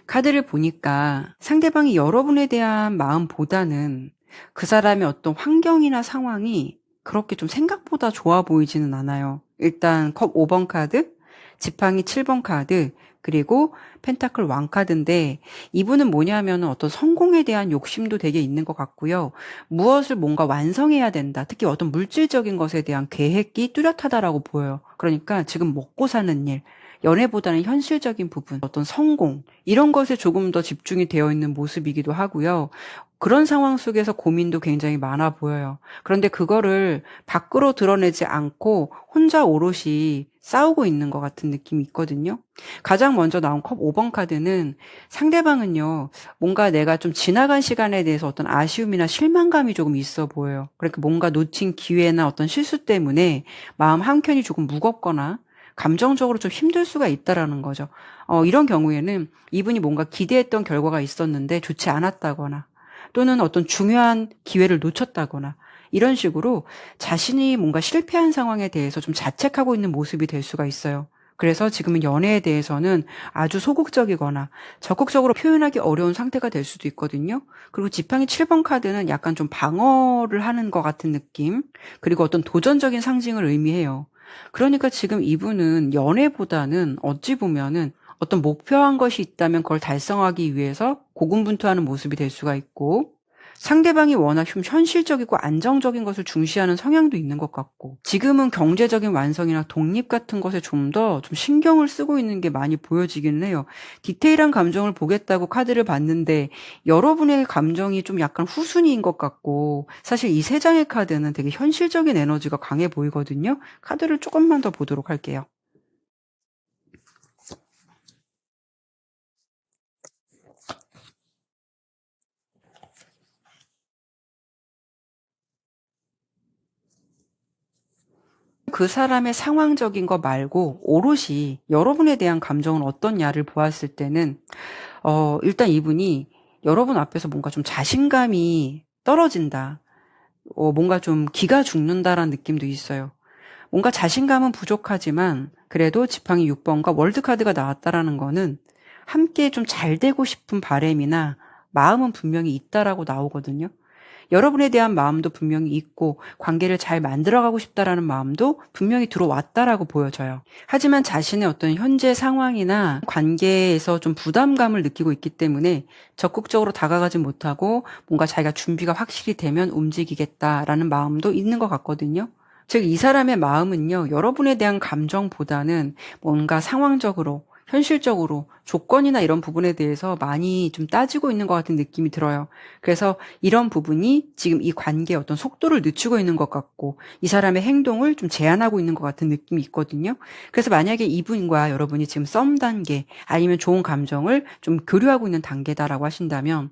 카드를 보니까 상대방이 여러분에 대한 마음보다는 그 사람의 어떤 환경이나 상황이 그렇게 좀 생각보다 좋아 보이지는 않아요. 일단 컵 5번 카드, 지팡이 7번 카드, 그리고 펜타클 왕 카드인데 이분은 뭐냐면 어떤 성공에 대한 욕심도 되게 있는 것 같고요. 무엇을 뭔가 완성해야 된다. 특히 어떤 물질적인 것에 대한 계획이 뚜렷하다라고 보여요. 그러니까 지금 먹고 사는 일, 연애보다는 현실적인 부분, 어떤 성공, 이런 것에 조금 더 집중이 되어 있는 모습이기도 하고요. 그런 상황 속에서 고민도 굉장히 많아 보여요. 그런데 그거를 밖으로 드러내지 않고 혼자 오롯이 싸우고 있는 것 같은 느낌이 있거든요. 가장 먼저 나온 컵 5번 카드는 상대방은요, 뭔가 내가 좀 지나간 시간에 대해서 어떤 아쉬움이나 실망감이 조금 있어 보여요. 그러니까 뭔가 놓친 기회나 어떤 실수 때문에 마음 한켠이 조금 무겁거나 감정적으로 좀 힘들 수가 있다라는 거죠. 이런 경우에는 이분이 뭔가 기대했던 결과가 있었는데 좋지 않았다거나 또는 어떤 중요한 기회를 놓쳤다거나 이런 식으로 자신이 뭔가 실패한 상황에 대해서 좀 자책하고 있는 모습이 될 수가 있어요. 그래서 지금은 연애에 대해서는 아주 소극적이거나 적극적으로 표현하기 어려운 상태가 될 수도 있거든요. 그리고 지팡이 7번 카드는 약간 좀 방어를 하는 것 같은 느낌, 그리고 어떤 도전적인 상징을 의미해요. 그러니까 지금 이분은 연애보다는 어찌 보면은 어떤 목표한 것이 있다면 그걸 달성하기 위해서 고군분투하는 모습이 될 수가 있고, 상대방이 워낙 좀 현실적이고 안정적인 것을 중시하는 성향도 있는 것 같고, 지금은 경제적인 완성이나 독립 같은 것에 좀 더 좀 신경을 쓰고 있는 게 많이 보여지기는 해요. 디테일한 감정을 보겠다고 카드를 봤는데 여러분의 감정이 좀 약간 후순위인 것 같고, 사실 이 세 장의 카드는 되게 현실적인 에너지가 강해 보이거든요. 카드를 조금만 더 보도록 할게요. 그 사람의 상황적인 거 말고 오롯이 여러분에 대한 감정은 어떻냐를 보았을 때는 일단 이분이 여러분 앞에서 뭔가 좀 자신감이 떨어진다. 뭔가 좀 기가 죽는다라는 느낌도 있어요. 뭔가 자신감은 부족하지만 그래도 지팡이 6번과 월드카드가 나왔다라는 거는 함께 좀 잘 되고 싶은 바람이나 마음은 분명히 있다라고 나오거든요. 여러분에 대한 마음도 분명히 있고 관계를 잘 만들어가고 싶다라는 마음도 분명히 들어왔다라고 보여져요. 하지만 자신의 어떤 현재 상황이나 관계에서 좀 부담감을 느끼고 있기 때문에 적극적으로 다가가지 못하고 뭔가 자기가 준비가 확실히 되면 움직이겠다라는 마음도 있는 것 같거든요. 즉, 이 사람의 마음은요, 여러분에 대한 감정보다는 뭔가 상황적으로, 현실적으로, 조건이나 이런 부분에 대해서 많이 좀 따지고 있는 것 같은 느낌이 들어요. 그래서 이런 부분이 지금 이 관계의 어떤 속도를 늦추고 있는 것 같고, 이 사람의 행동을 좀 제한하고 있는 것 같은 느낌이 있거든요. 그래서 만약에 이분과 여러분이 지금 썸 단계, 아니면 좋은 감정을 좀 교류하고 있는 단계다라고 하신다면,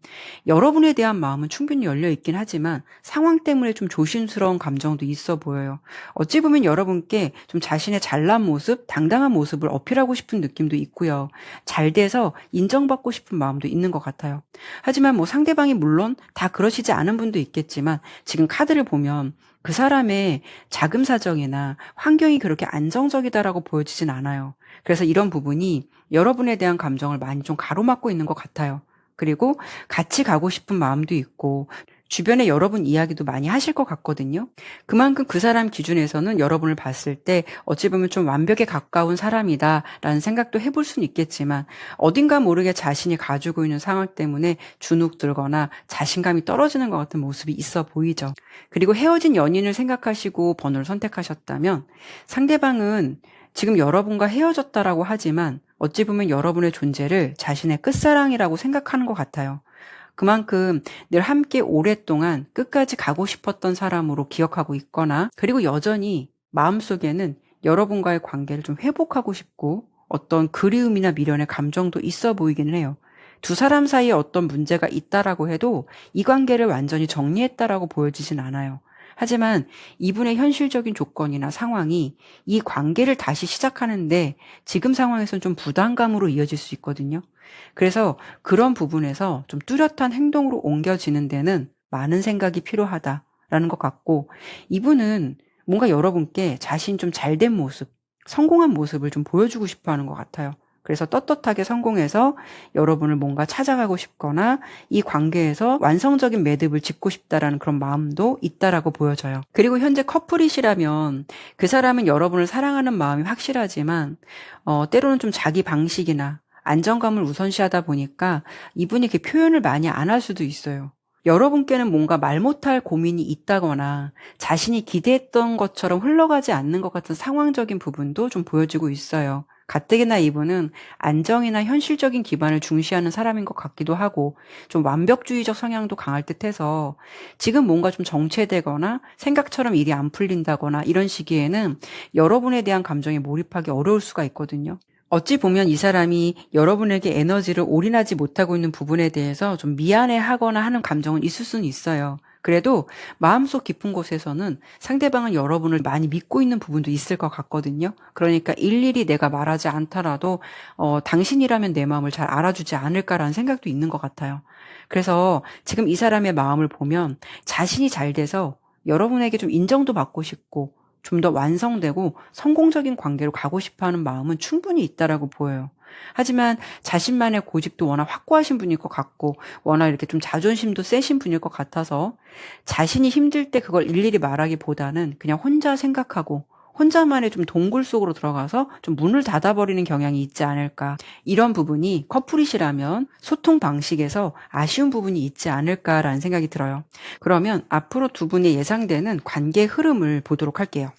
여러분에 대한 마음은 충분히 열려 있긴 하지만, 상황 때문에 좀 조심스러운 감정도 있어 보여요. 어찌 보면 여러분께 좀 자신의 잘난 모습, 당당한 모습을 어필하고 싶은 느낌도 있고요. 잘 돼서 인정받고 싶은 마음도 있는 것 같아요. 하지만 뭐 상대방이 물론 다 그러시지 않은 분도 있겠지만 지금 카드를 보면 그 사람의 자금 사정이나 환경이 그렇게 안정적이다라고 보여지진 않아요. 그래서 이런 부분이 여러분에 대한 감정을 많이 좀 가로막고 있는 것 같아요. 그리고 같이 가고 싶은 마음도 있고 주변에 여러분 이야기도 많이 하실 것 같거든요. 그만큼 그 사람 기준에서는 여러분을 봤을 때 어찌 보면 좀 완벽에 가까운 사람이다라는 생각도 해볼 수는 있겠지만 어딘가 모르게 자신이 가지고 있는 상황 때문에 주눅들거나 자신감이 떨어지는 것 같은 모습이 있어 보이죠. 그리고 헤어진 연인을 생각하시고 번호를 선택하셨다면 상대방은 지금 여러분과 헤어졌다라고 하지만 어찌 보면 여러분의 존재를 자신의 끝사랑이라고 생각하는 것 같아요. 그만큼 늘 함께 오랫동안 끝까지 가고 싶었던 사람으로 기억하고 있거나 그리고 여전히 마음속에는 여러분과의 관계를 좀 회복하고 싶고 어떤 그리움이나 미련의 감정도 있어 보이기는 해요. 두 사람 사이에 어떤 문제가 있다라고 해도 이 관계를 완전히 정리했다라고 보여지진 않아요. 하지만 이분의 현실적인 조건이나 상황이 이 관계를 다시 시작하는데 지금 상황에서는 좀 부담감으로 이어질 수 있거든요. 그래서 그런 부분에서 좀 뚜렷한 행동으로 옮겨지는 데는 많은 생각이 필요하다라는 것 같고 이분은 뭔가 여러분께 자신 좀 잘된 모습, 성공한 모습을 좀 보여주고 싶어 하는 것 같아요. 그래서 떳떳하게 성공해서 여러분을 뭔가 찾아가고 싶거나 이 관계에서 완성적인 매듭을 짓고 싶다라는 그런 마음도 있다라고 보여져요. 그리고 현재 커플이시라면 그 사람은 여러분을 사랑하는 마음이 확실하지만 때로는 좀 자기 방식이나 안정감을 우선시하다 보니까 이분이 이렇게 표현을 많이 안 할 수도 있어요. 여러분께는 뭔가 말 못할 고민이 있다거나 자신이 기대했던 것처럼 흘러가지 않는 것 같은 상황적인 부분도 좀 보여지고 있어요. 가뜩이나 이분은 안정이나 현실적인 기반을 중시하는 사람인 것 같기도 하고 좀 완벽주의적 성향도 강할 듯해서 지금 뭔가 좀 정체되거나 생각처럼 일이 안 풀린다거나 이런 시기에는 여러분에 대한 감정에 몰입하기 어려울 수가 있거든요. 어찌 보면 이 사람이 여러분에게 에너지를 올인하지 못하고 있는 부분에 대해서 좀 미안해하거나 하는 감정은 있을 수는 있어요. 그래도 마음속 깊은 곳에서는 상대방은 여러분을 많이 믿고 있는 부분도 있을 것 같거든요. 그러니까 일일이 내가 말하지 않더라도 당신이라면 내 마음을 잘 알아주지 않을까라는 생각도 있는 것 같아요. 그래서 지금 이 사람의 마음을 보면 자신이 잘 돼서 여러분에게 좀 인정도 받고 싶고 좀 더 완성되고 성공적인 관계로 가고 싶어하는 마음은 충분히 있다라고 보여요. 하지만 자신만의 고집도 워낙 확고하신 분일 것 같고 워낙 이렇게 좀 자존심도 세신 분일 것 같아서 자신이 힘들 때 그걸 일일이 말하기보다는 그냥 혼자 생각하고 혼자만의 좀 동굴 속으로 들어가서 좀 문을 닫아버리는 경향이 있지 않을까. 이런 부분이 커플이시라면 소통 방식에서 아쉬운 부분이 있지 않을까라는 생각이 들어요. 그러면 앞으로 두 분의 예상되는 관계 흐름을 보도록 할게요.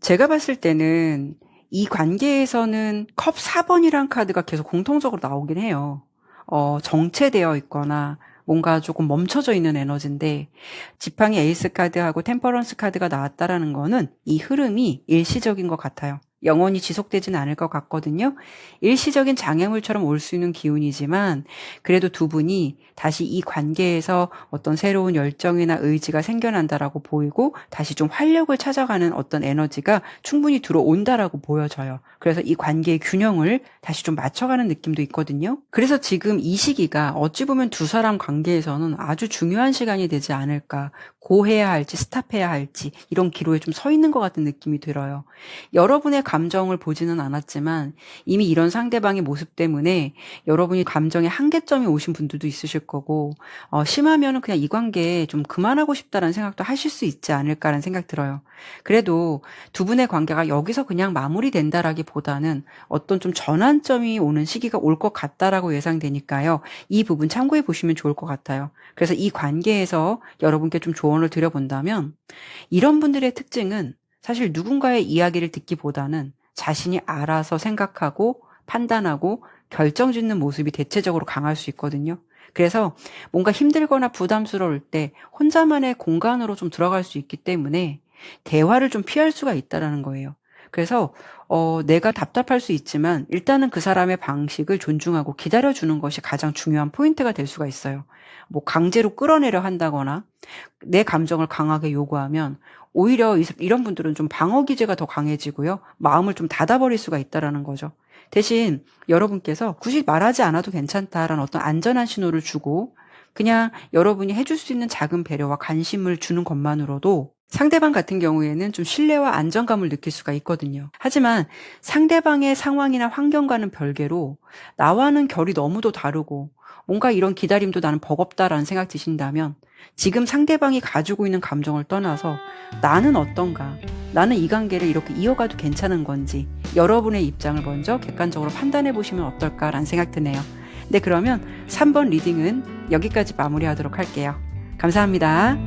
제가 봤을 때는 이 관계에서는 컵 4번이란 카드가 계속 공통적으로 나오긴 해요. 정체되어 있거나 뭔가 조금 멈춰져 있는 에너지인데 지팡이 에이스 카드하고 템퍼런스 카드가 나왔다라는 거는 이 흐름이 일시적인 것 같아요. 영원히 지속되진 않을 것 같거든요. 일시적인 장애물처럼 올 수 있는 기운이지만 그래도 두 분이 다시 이 관계에서 어떤 새로운 열정이나 의지가 생겨난다라고 보이고 다시 좀 활력을 찾아가는 어떤 에너지가 충분히 들어온다라고 보여져요. 그래서 이 관계의 균형을 다시 좀 맞춰가는 느낌도 있거든요. 그래서 지금 이 시기가 어찌 보면 두 사람 관계에서는 아주 중요한 시간이 되지 않을까. 고해야 할지 스탑해야 할지 이런 기로에 좀 서 있는 것 같은 느낌이 들어요. 여러분의 감정을 보지는 않았지만 이미 이런 상대방의 모습 때문에 여러분이 감정의 한계점이 오신 분들도 있으실 거고 심하면은 그냥 이 관계 좀 그만하고 싶다라는 생각도 하실 수 있지 않을까라는 생각 들어요. 그래도 두 분의 관계가 여기서 그냥 마무리된다라기보다는 어떤 좀 전환점이 오는 시기가 올 것 같다라고 예상되니까요. 이 부분 참고해 보시면 좋을 것 같아요. 그래서 이 관계에서 여러분께 좀 조언을 드려본다면 이런 분들의 특징은 사실 누군가의 이야기를 듣기보다는 자신이 알아서 생각하고 판단하고 결정짓는 모습이 대체적으로 강할 수 있거든요. 그래서 뭔가 힘들거나 부담스러울 때 혼자만의 공간으로 좀 들어갈 수 있기 때문에 대화를 좀 피할 수가 있다라는 거예요. 그래서 내가 답답할 수 있지만 일단은 그 사람의 방식을 존중하고 기다려주는 것이 가장 중요한 포인트가 될 수가 있어요. 뭐 강제로 끌어내려 한다거나 내 감정을 강하게 요구하면 오히려 이런 분들은 좀 방어 기제가 더 강해지고요. 마음을 좀 닫아버릴 수가 있다라는 거죠. 대신 여러분께서 굳이 말하지 않아도 괜찮다라는 어떤 안전한 신호를 주고 그냥 여러분이 해줄 수 있는 작은 배려와 관심을 주는 것만으로도 상대방 같은 경우에는 좀 신뢰와 안정감을 느낄 수가 있거든요. 하지만 상대방의 상황이나 환경과는 별개로 나와는 결이 너무도 다르고 뭔가 이런 기다림도 나는 버겁다라는 생각 드신다면 지금 상대방이 가지고 있는 감정을 떠나서 나는 어떤가? 나는 이 관계를 이렇게 이어가도 괜찮은 건지 여러분의 입장을 먼저 객관적으로 판단해 보시면 어떨까라는 생각 드네요. 네, 그러면 3번 리딩은 여기까지 마무리하도록 할게요. 감사합니다.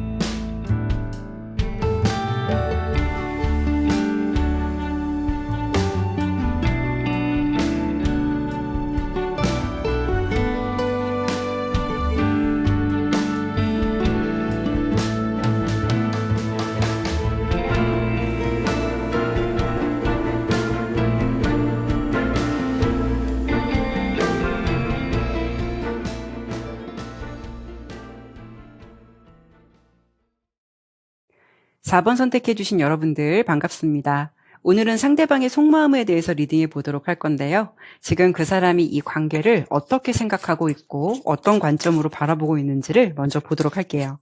4번 선택해주신 여러분들 반갑습니다. 오늘은 상대방의 속마음에 대해서 리딩해 보도록 할 건데요. 지금 그 사람이 이 관계를 어떻게 생각하고 있고 어떤 관점으로 바라보고 있는지를 먼저 보도록 할게요.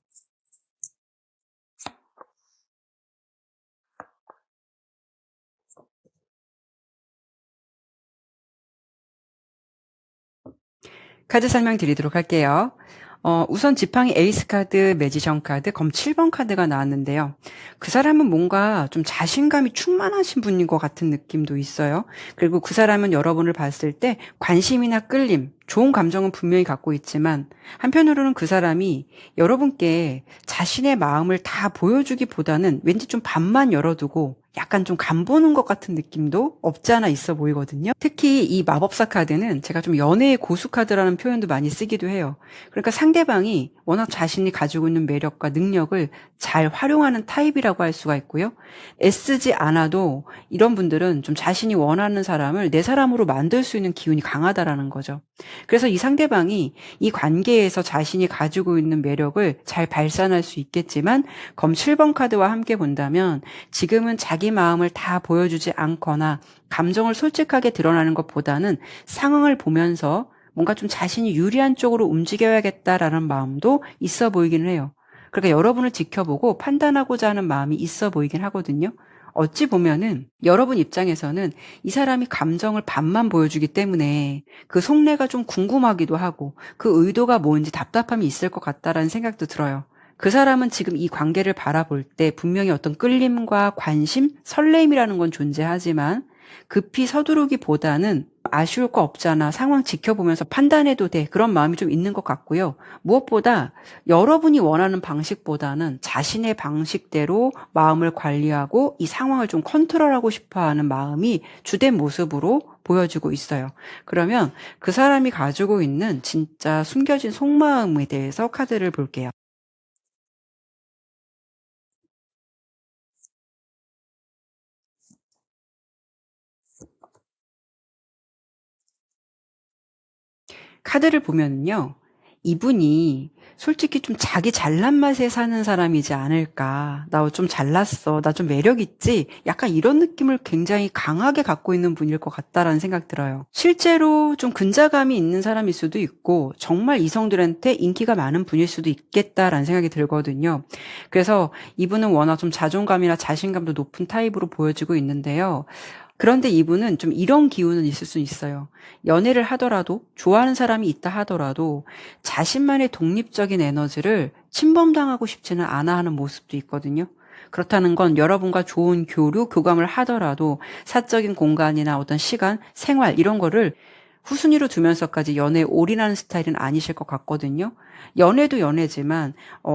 카드 설명드리도록 할게요. 우선 지팡이 에이스 카드, 매지션 카드, 검 7번 카드가 나왔는데요. 그 사람은 뭔가 좀 자신감이 충만하신 분인 것 같은 느낌도 있어요. 그리고 그 사람은 여러분을 봤을 때 관심이나 끌림, 좋은 감정은 분명히 갖고 있지만 한편으로는 그 사람이 여러분께 자신의 마음을 다 보여주기보다는 왠지 좀 반만 열어두고 약간 좀 간보는 것 같은 느낌도 없지 않아 있어 보이거든요. 특히 이 마법사 카드는 제가 좀 연애의 고수 카드라는 표현도 많이 쓰기도 해요. 그러니까 상대방이 워낙 자신이 가지고 있는 매력과 능력을 잘 활용하는 타입이라고 할 수가 있고요. 애쓰지 않아도 이런 분들은 좀 자신이 원하는 사람을 내 사람으로 만들 수 있는 기운이 강하다라는 거죠. 그래서 이 상대방이 이 관계에서 자신이 가지고 있는 매력을 잘 발산할 수 있겠지만 검 7번 카드와 함께 본다면 지금은 자기 마음을 다 보여주지 않거나 감정을 솔직하게 드러나는 것보다는 상황을 보면서 뭔가 좀 자신이 유리한 쪽으로 움직여야겠다라는 마음도 있어 보이기는 해요. 그러니까 여러분을 지켜보고 판단하고자 하는 마음이 있어 보이긴 하거든요. 어찌 보면은 여러분 입장에서는 이 사람이 감정을 반만 보여주기 때문에 그 속내가 좀 궁금하기도 하고 그 의도가 뭔지 답답함이 있을 것 같다라는 생각도 들어요. 그 사람은 지금 이 관계를 바라볼 때 분명히 어떤 끌림과 관심, 설레임이라는 건 존재하지만 급히 서두르기보다는 아쉬울 거 없잖아. 상황 지켜보면서 판단해도 돼. 그런 마음이 좀 있는 것 같고요. 무엇보다 여러분이 원하는 방식보다는 자신의 방식대로 마음을 관리하고 이 상황을 좀 컨트롤하고 싶어 하는 마음이 주된 모습으로 보여지고 있어요. 그러면 그 사람이 가지고 있는 진짜 숨겨진 속마음에 대해서 카드를 볼게요. 카드를 보면요. 이분이 솔직히 좀 자기 잘난 맛에 사는 사람이지 않을까. 나 좀 잘났어. 나 좀 매력 있지? 약간 이런 느낌을 굉장히 강하게 갖고 있는 분일 것 같다라는 생각 들어요. 실제로 좀 근자감이 있는 사람일 수도 있고 정말 이성들한테 인기가 많은 분일 수도 있겠다라는 생각이 들거든요. 그래서 이분은 워낙 좀 자존감이나 자신감도 높은 타입으로 보여지고 있는데요. 그런데 이분은 좀 이런 기운은 있을 수 있어요. 연애를 하더라도 좋아하는 사람이 있다 하더라도 자신만의 독립적인 에너지를 침범당하고 싶지는 않아 하는 모습도 있거든요. 그렇다는 건 여러분과 좋은 교류, 교감을 하더라도 사적인 공간이나 어떤 시간, 생활 이런 거를 후순위로 두면서까지 연애에 올인하는 스타일은 아니실 것 같거든요. 연애도 연애지만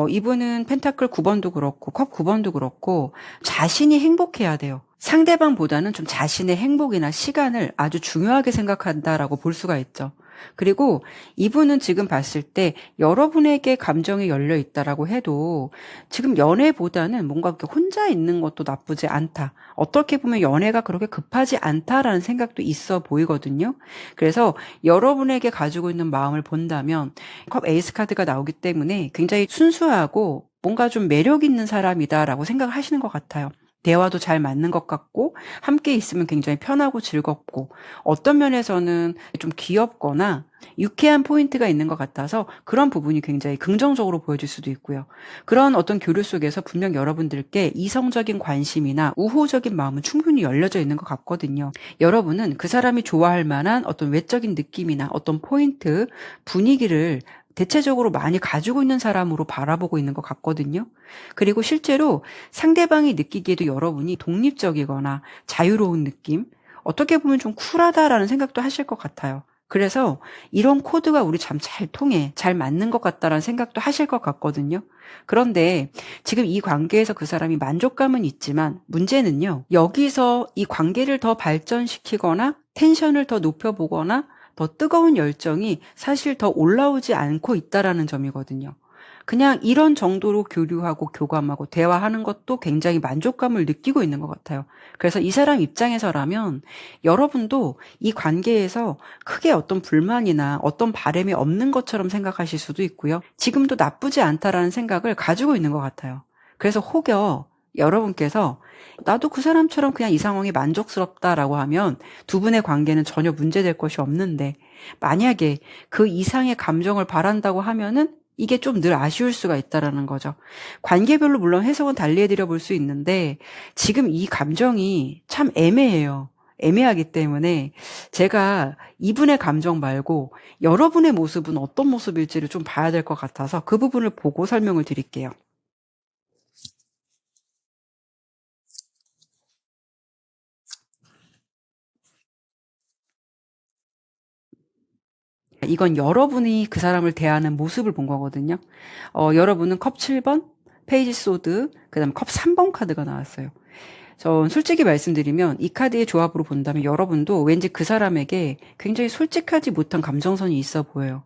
이분은 펜타클 9번도 그렇고 컵 9번도 그렇고 자신이 행복해야 돼요. 상대방보다는 좀 자신의 행복이나 시간을 아주 중요하게 생각한다라고 볼 수가 있죠. 그리고 이분은 지금 봤을 때 여러분에게 감정이 열려 있다라고 해도 지금 연애보다는 뭔가 이렇게 혼자 있는 것도 나쁘지 않다. 어떻게 보면 연애가 그렇게 급하지 않다라는 생각도 있어 보이거든요. 그래서 여러분에게 가지고 있는 마음을 본다면 컵 에이스 카드가 나오기 때문에 굉장히 순수하고 뭔가 좀 매력 있는 사람이다라고 생각하시는 것 같아요. 대화도 잘 맞는 것 같고 함께 있으면 굉장히 편하고 즐겁고 어떤 면에서는 좀 귀엽거나 유쾌한 포인트가 있는 것 같아서 그런 부분이 굉장히 긍정적으로 보여질 수도 있고요. 그런 어떤 교류 속에서 분명 여러분들께 이성적인 관심이나 우호적인 마음은 충분히 열려져 있는 것 같거든요. 여러분은 그 사람이 좋아할 만한 어떤 외적인 느낌이나 어떤 포인트, 분위기를 대체적으로 많이 가지고 있는 사람으로 바라보고 있는 것 같거든요. 그리고 실제로 상대방이 느끼기에도 여러분이 독립적이거나 자유로운 느낌, 어떻게 보면 좀 쿨하다라는 생각도 하실 것 같아요. 그래서 이런 코드가 우리 참 잘 통해, 잘 맞는 것 같다라는 생각도 하실 것 같거든요. 그런데 지금 이 관계에서 그 사람이 만족감은 있지만 문제는요, 여기서 이 관계를 더 발전시키거나 텐션을 더 높여보거나 더 뜨거운 열정이 사실 더 올라오지 않고 있다라는 점이거든요. 그냥 이런 정도로 교류하고 교감하고 대화하는 것도 굉장히 만족감을 느끼고 있는 것 같아요. 그래서 이 사람 입장에서라면 여러분도 이 관계에서 크게 어떤 불만이나 어떤 바람이 없는 것처럼 생각하실 수도 있고요. 지금도 나쁘지 않다라는 생각을 가지고 있는 것 같아요. 그래서 혹여 여러분께서 나도 그 사람처럼 그냥 이 상황이 만족스럽다라고 하면 두 분의 관계는 전혀 문제될 것이 없는데 만약에 그 이상의 감정을 바란다고 하면은 이게 좀 늘 아쉬울 수가 있다라는 거죠. 관계별로 물론 해석은 달리 해드려 볼 수 있는데 지금 이 감정이 참 애매해요. 애매하기 때문에 제가 이분의 감정 말고 여러분의 모습은 어떤 모습일지를 좀 봐야 될 것 같아서 그 부분을 보고 설명을 드릴게요. 이건 여러분이 그 사람을 대하는 모습을 본 거거든요. 여러분은 컵 7번, 페이지 소드, 그 다음에 컵 3번 카드가 나왔어요. 전 솔직히 말씀드리면 이 카드의 조합으로 본다면 여러분도 왠지 그 사람에게 굉장히 솔직하지 못한 감정선이 있어 보여요.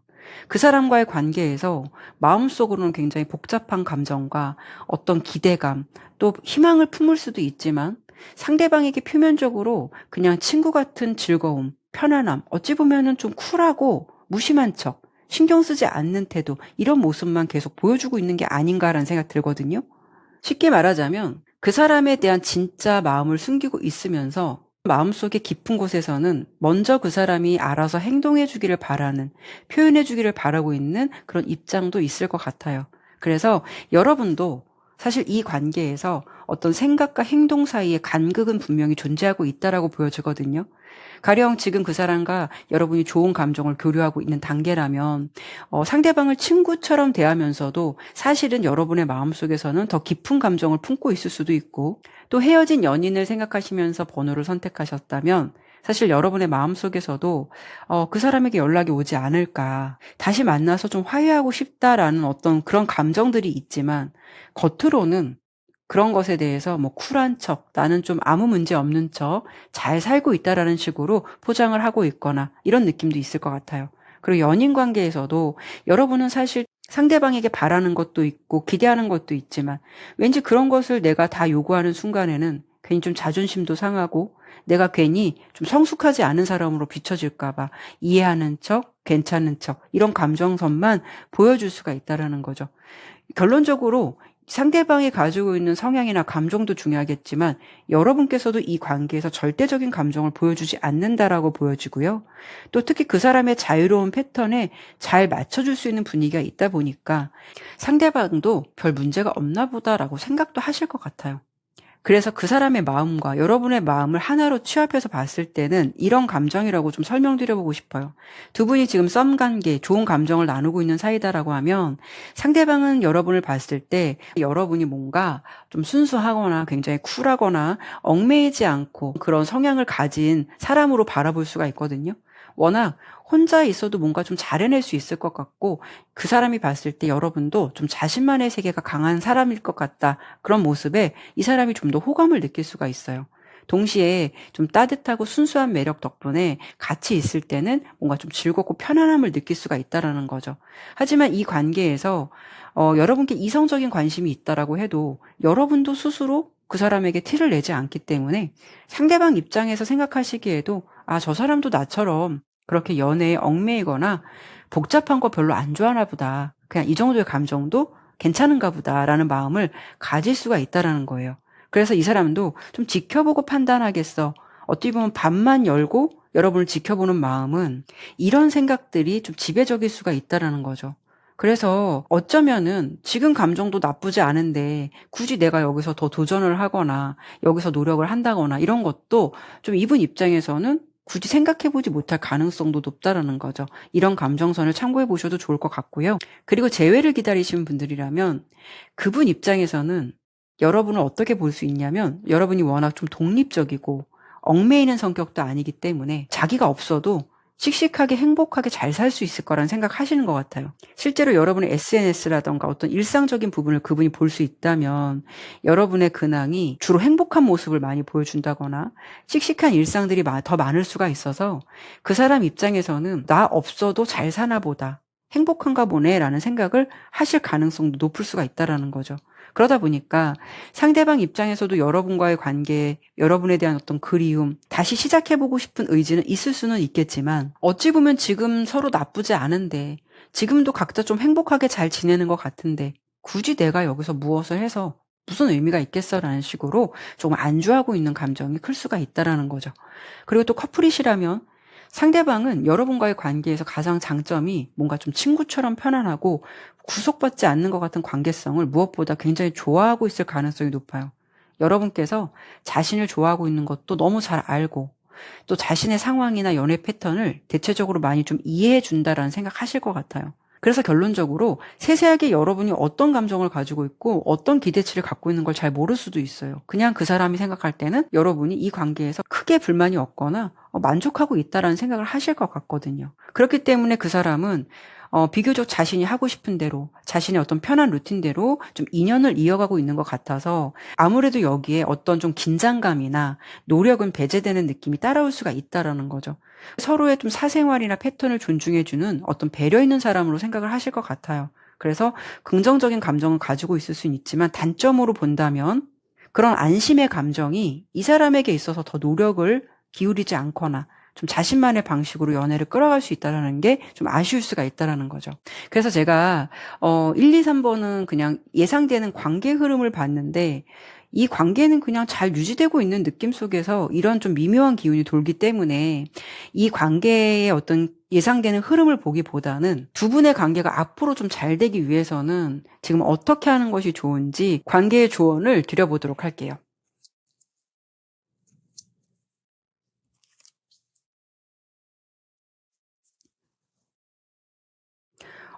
그 사람과의 관계에서 마음속으로는 굉장히 복잡한 감정과 어떤 기대감, 또 희망을 품을 수도 있지만 상대방에게 표면적으로 그냥 친구 같은 즐거움, 편안함, 어찌 보면은 좀 쿨하고 무심한 척, 신경 쓰지 않는 태도, 이런 모습만 계속 보여주고 있는 게 아닌가라는 생각 들거든요. 쉽게 말하자면 그 사람에 대한 진짜 마음을 숨기고 있으면서 마음속의 깊은 곳에서는 먼저 그 사람이 알아서 행동해 주기를 바라는, 표현해 주기를 바라고 있는 그런 입장도 있을 것 같아요. 그래서 여러분도 사실 이 관계에서 어떤 생각과 행동 사이에 간극은 분명히 존재하고 있다라고 보여지거든요. 가령 지금 그 사람과 여러분이 좋은 감정을 교류하고 있는 단계라면 상대방을 친구처럼 대하면서도 사실은 여러분의 마음속에서는 더 깊은 감정을 품고 있을 수도 있고, 또 헤어진 연인을 생각하시면서 번호를 선택하셨다면 사실 여러분의 마음속에서도 그 사람에게 연락이 오지 않을까, 다시 만나서 좀 화해하고 싶다라는 어떤 그런 감정들이 있지만 겉으로는 그런 것에 대해서 뭐 쿨한 척, 나는 좀 아무 문제 없는 척, 잘 살고 있다라는 식으로 포장을 하고 있거나 이런 느낌도 있을 것 같아요. 그리고 연인 관계에서도 여러분은 사실 상대방에게 바라는 것도 있고 기대하는 것도 있지만 왠지 그런 것을 내가 다 요구하는 순간에는 괜히 좀 자존심도 상하고 내가 괜히 좀 성숙하지 않은 사람으로 비춰질까 봐 이해하는 척, 괜찮은 척, 이런 감정선만 보여줄 수가 있다라는 거죠. 결론적으로 상대방이 가지고 있는 성향이나 감정도 중요하겠지만 여러분께서도 이 관계에서 절대적인 감정을 보여주지 않는다라고 보여지고요. 또 특히 그 사람의 자유로운 패턴에 잘 맞춰줄 수 있는 분위기가 있다 보니까 상대방도 별 문제가 없나 보다라고 생각도 하실 것 같아요. 그래서 그 사람의 마음과 여러분의 마음을 하나로 취합해서 봤을 때는 이런 감정이라고 좀 설명드려보고 싶어요. 두 분이 지금 썸 관계, 좋은 감정을 나누고 있는 사이다라고 하면 상대방은 여러분을 봤을 때 여러분이 뭔가 좀 순수하거나 굉장히 쿨하거나 얽매이지 않고 그런 성향을 가진 사람으로 바라볼 수가 있거든요. 워낙 혼자 있어도 뭔가 좀 잘 해낼 수 있을 것 같고 그 사람이 봤을 때 여러분도 좀 자신만의 세계가 강한 사람일 것 같다. 그런 모습에 이 사람이 좀 더 호감을 느낄 수가 있어요. 동시에 좀 따뜻하고 순수한 매력 덕분에 같이 있을 때는 뭔가 좀 즐겁고 편안함을 느낄 수가 있다라는 거죠. 하지만 이 관계에서 여러분께 이성적인 관심이 있다라고 해도 여러분도 스스로 그 사람에게 티를 내지 않기 때문에 상대방 입장에서 생각하시기에도 아, 저 사람도 나처럼 그렇게 연애에 얽매이거나 복잡한 거 별로 안 좋아하나 보다. 그냥 이 정도의 감정도 괜찮은가 보다라는 마음을 가질 수가 있다라는 거예요. 그래서 이 사람도 좀 지켜보고 판단하겠어. 어떻게 보면 반만 열고 여러분을 지켜보는 마음은 이런 생각들이 좀 지배적일 수가 있다라는 거죠. 그래서 어쩌면은 지금 감정도 나쁘지 않은데 굳이 내가 여기서 더 도전을 하거나 여기서 노력을 한다거나 이런 것도 좀 이분 입장에서는 굳이 생각해보지 못할 가능성도 높다라는 거죠. 이런 감정선을 참고해 보셔도 좋을 것 같고요. 그리고 재회를 기다리시는 분들이라면 그분 입장에서는 여러분을 어떻게 볼 수 있냐면 여러분이 워낙 좀 독립적이고 얽매이는 성격도 아니기 때문에 자기가 없어도 씩씩하게 행복하게 잘 살 수 있을 거라는 생각하시는 것 같아요. 실제로 여러분의 SNS라던가 어떤 일상적인 부분을 그분이 볼 수 있다면 여러분의 근황이 주로 행복한 모습을 많이 보여준다거나 씩씩한 일상들이 더 많을 수가 있어서 그 사람 입장에서는 나 없어도 잘 사나 보다, 행복한가 보네라는 생각을 하실 가능성도 높을 수가 있다라는 거죠. 그러다 보니까 상대방 입장에서도 여러분과의 관계, 여러분에 대한 어떤 그리움, 다시 시작해보고 싶은 의지는 있을 수는 있겠지만 어찌 보면 지금 서로 나쁘지 않은데 지금도 각자 좀 행복하게 잘 지내는 것 같은데 굳이 내가 여기서 무엇을 해서 무슨 의미가 있겠어라는 식으로 조금 안주하고 있는 감정이 클 수가 있다라는 거죠. 그리고 또 커플이시라면 상대방은 여러분과의 관계에서 가장 장점이 뭔가 좀 친구처럼 편안하고 구속받지 않는 것 같은 관계성을 무엇보다 굉장히 좋아하고 있을 가능성이 높아요. 여러분께서 자신을 좋아하고 있는 것도 너무 잘 알고 또 자신의 상황이나 연애 패턴을 대체적으로 많이 좀 이해해 준다라는 생각하실 것 같아요. 그래서 결론적으로 세세하게 여러분이 어떤 감정을 가지고 있고 어떤 기대치를 갖고 있는 걸 잘 모를 수도 있어요. 그냥 그 사람이 생각할 때는 여러분이 이 관계에서 크게 불만이 없거나 만족하고 있다라는 생각을 하실 것 같거든요. 그렇기 때문에 그 사람은 비교적 자신이 하고 싶은 대로 자신의 어떤 편한 루틴대로 좀 인연을 이어가고 있는 것 같아서 아무래도 여기에 어떤 좀 긴장감이나 노력은 배제되는 느낌이 따라올 수가 있다라는 거죠. 서로의 좀 사생활이나 패턴을 존중해주는 어떤 배려 있는 사람으로 생각을 하실 것 같아요. 그래서 긍정적인 감정을 가지고 있을 수는 있지만 단점으로 본다면 그런 안심의 감정이 이 사람에게 있어서 더 노력을 기울이지 않거나 좀 자신만의 방식으로 연애를 끌어갈 수 있다는 게 좀 아쉬울 수가 있다는 거죠. 그래서 제가 1, 2, 3번은 그냥 예상되는 관계 흐름을 봤는데 이 관계는 그냥 잘 유지되고 있는 느낌 속에서 이런 좀 미묘한 기운이 돌기 때문에 이 관계의 어떤 예상되는 흐름을 보기보다는 두 분의 관계가 앞으로 좀 잘 되기 위해서는 지금 어떻게 하는 것이 좋은지 관계의 조언을 드려보도록 할게요.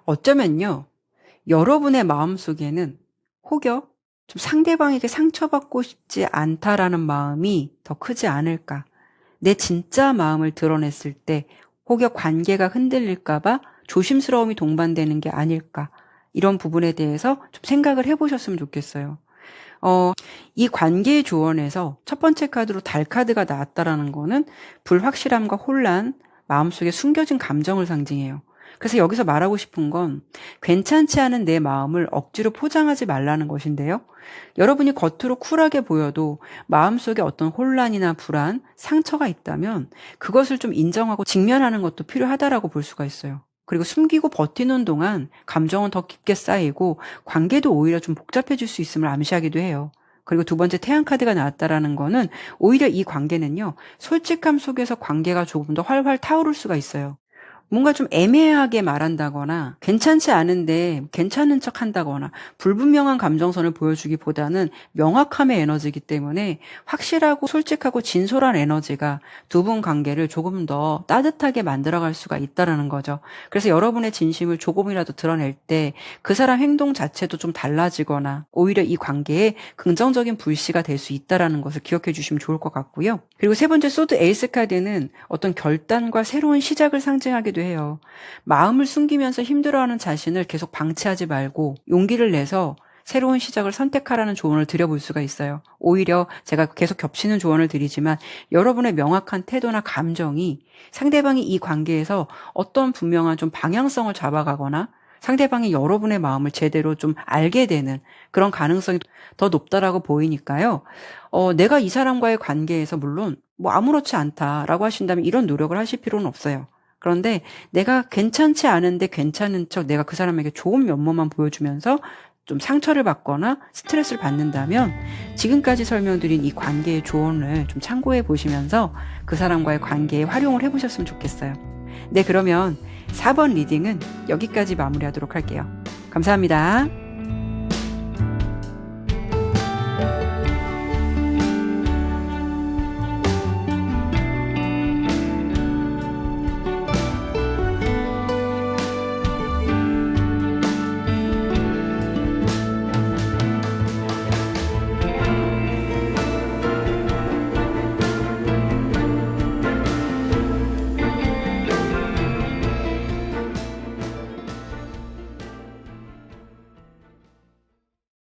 어쩌면요, 여러분의 마음속에는 혹여 좀 상대방에게 상처받고 싶지 않다라는 마음이 더 크지 않을까. 내 진짜 마음을 드러냈을 때 혹여 관계가 흔들릴까봐 조심스러움이 동반되는 게 아닐까. 이런 부분에 대해서 좀 생각을 해보셨으면 좋겠어요. 이 관계의 조언에서 첫 번째 카드로 달 카드가 나왔다라는 거는 불확실함과 혼란, 마음속에 숨겨진 감정을 상징해요. 그래서 여기서 말하고 싶은 건 괜찮지 않은 내 마음을 억지로 포장하지 말라는 것인데요. 여러분이 겉으로 쿨하게 보여도 마음속에 어떤 혼란이나 불안, 상처가 있다면 그것을 좀 인정하고 직면하는 것도 필요하다라고 볼 수가 있어요. 그리고 숨기고 버티는 동안 감정은 더 깊게 쌓이고 관계도 오히려 좀 복잡해질 수 있음을 암시하기도 해요. 그리고 두 번째 태양 카드가 나왔다라는 거는 오히려 이 관계는요, 솔직함 속에서 관계가 조금 더 활활 타오를 수가 있어요. 뭔가 좀 애매하게 말한다거나 괜찮지 않은데 괜찮은 척 한다거나 불분명한 감정선을 보여주기보다는 명확함의 에너지이기 때문에 확실하고 솔직하고 진솔한 에너지가 두 분 관계를 조금 더 따뜻하게 만들어갈 수가 있다는 거죠. 그래서 여러분의 진심을 조금이라도 드러낼 때 그 사람 행동 자체도 좀 달라지거나 오히려 이 관계에 긍정적인 불씨가 될 수 있다는 것을 기억해 주시면 좋을 것 같고요. 그리고 세 번째 소드 에이스 카드는 어떤 결단과 새로운 시작을 상징하기도 해요. 마음을 숨기면서 힘들어하는 자신을 계속 방치하지 말고 용기를 내서 새로운 시작을 선택하라는 조언을 드려볼 수가 있어요. 오히려 제가 계속 겹치는 조언을 드리지만 여러분의 명확한 태도나 감정이 상대방이 이 관계에서 어떤 분명한 좀 방향성을 잡아가거나 상대방이 여러분의 마음을 제대로 좀 알게 되는 그런 가능성이 더 높다라고 보이니까요. 내가 이 사람과의 관계에서 물론 뭐 아무렇지 않다라고 하신다면 이런 노력을 하실 필요는 없어요. 그런데 내가 괜찮지 않은데 괜찮은 척 내가 그 사람에게 좋은 면모만 보여주면서 좀 상처를 받거나 스트레스를 받는다면 지금까지 설명드린 이 관계의 조언을 좀 참고해 보시면서 그 사람과의 관계에 활용을 해보셨으면 좋겠어요. 네, 그러면 4번 리딩은 여기까지 마무리하도록 할게요. 감사합니다.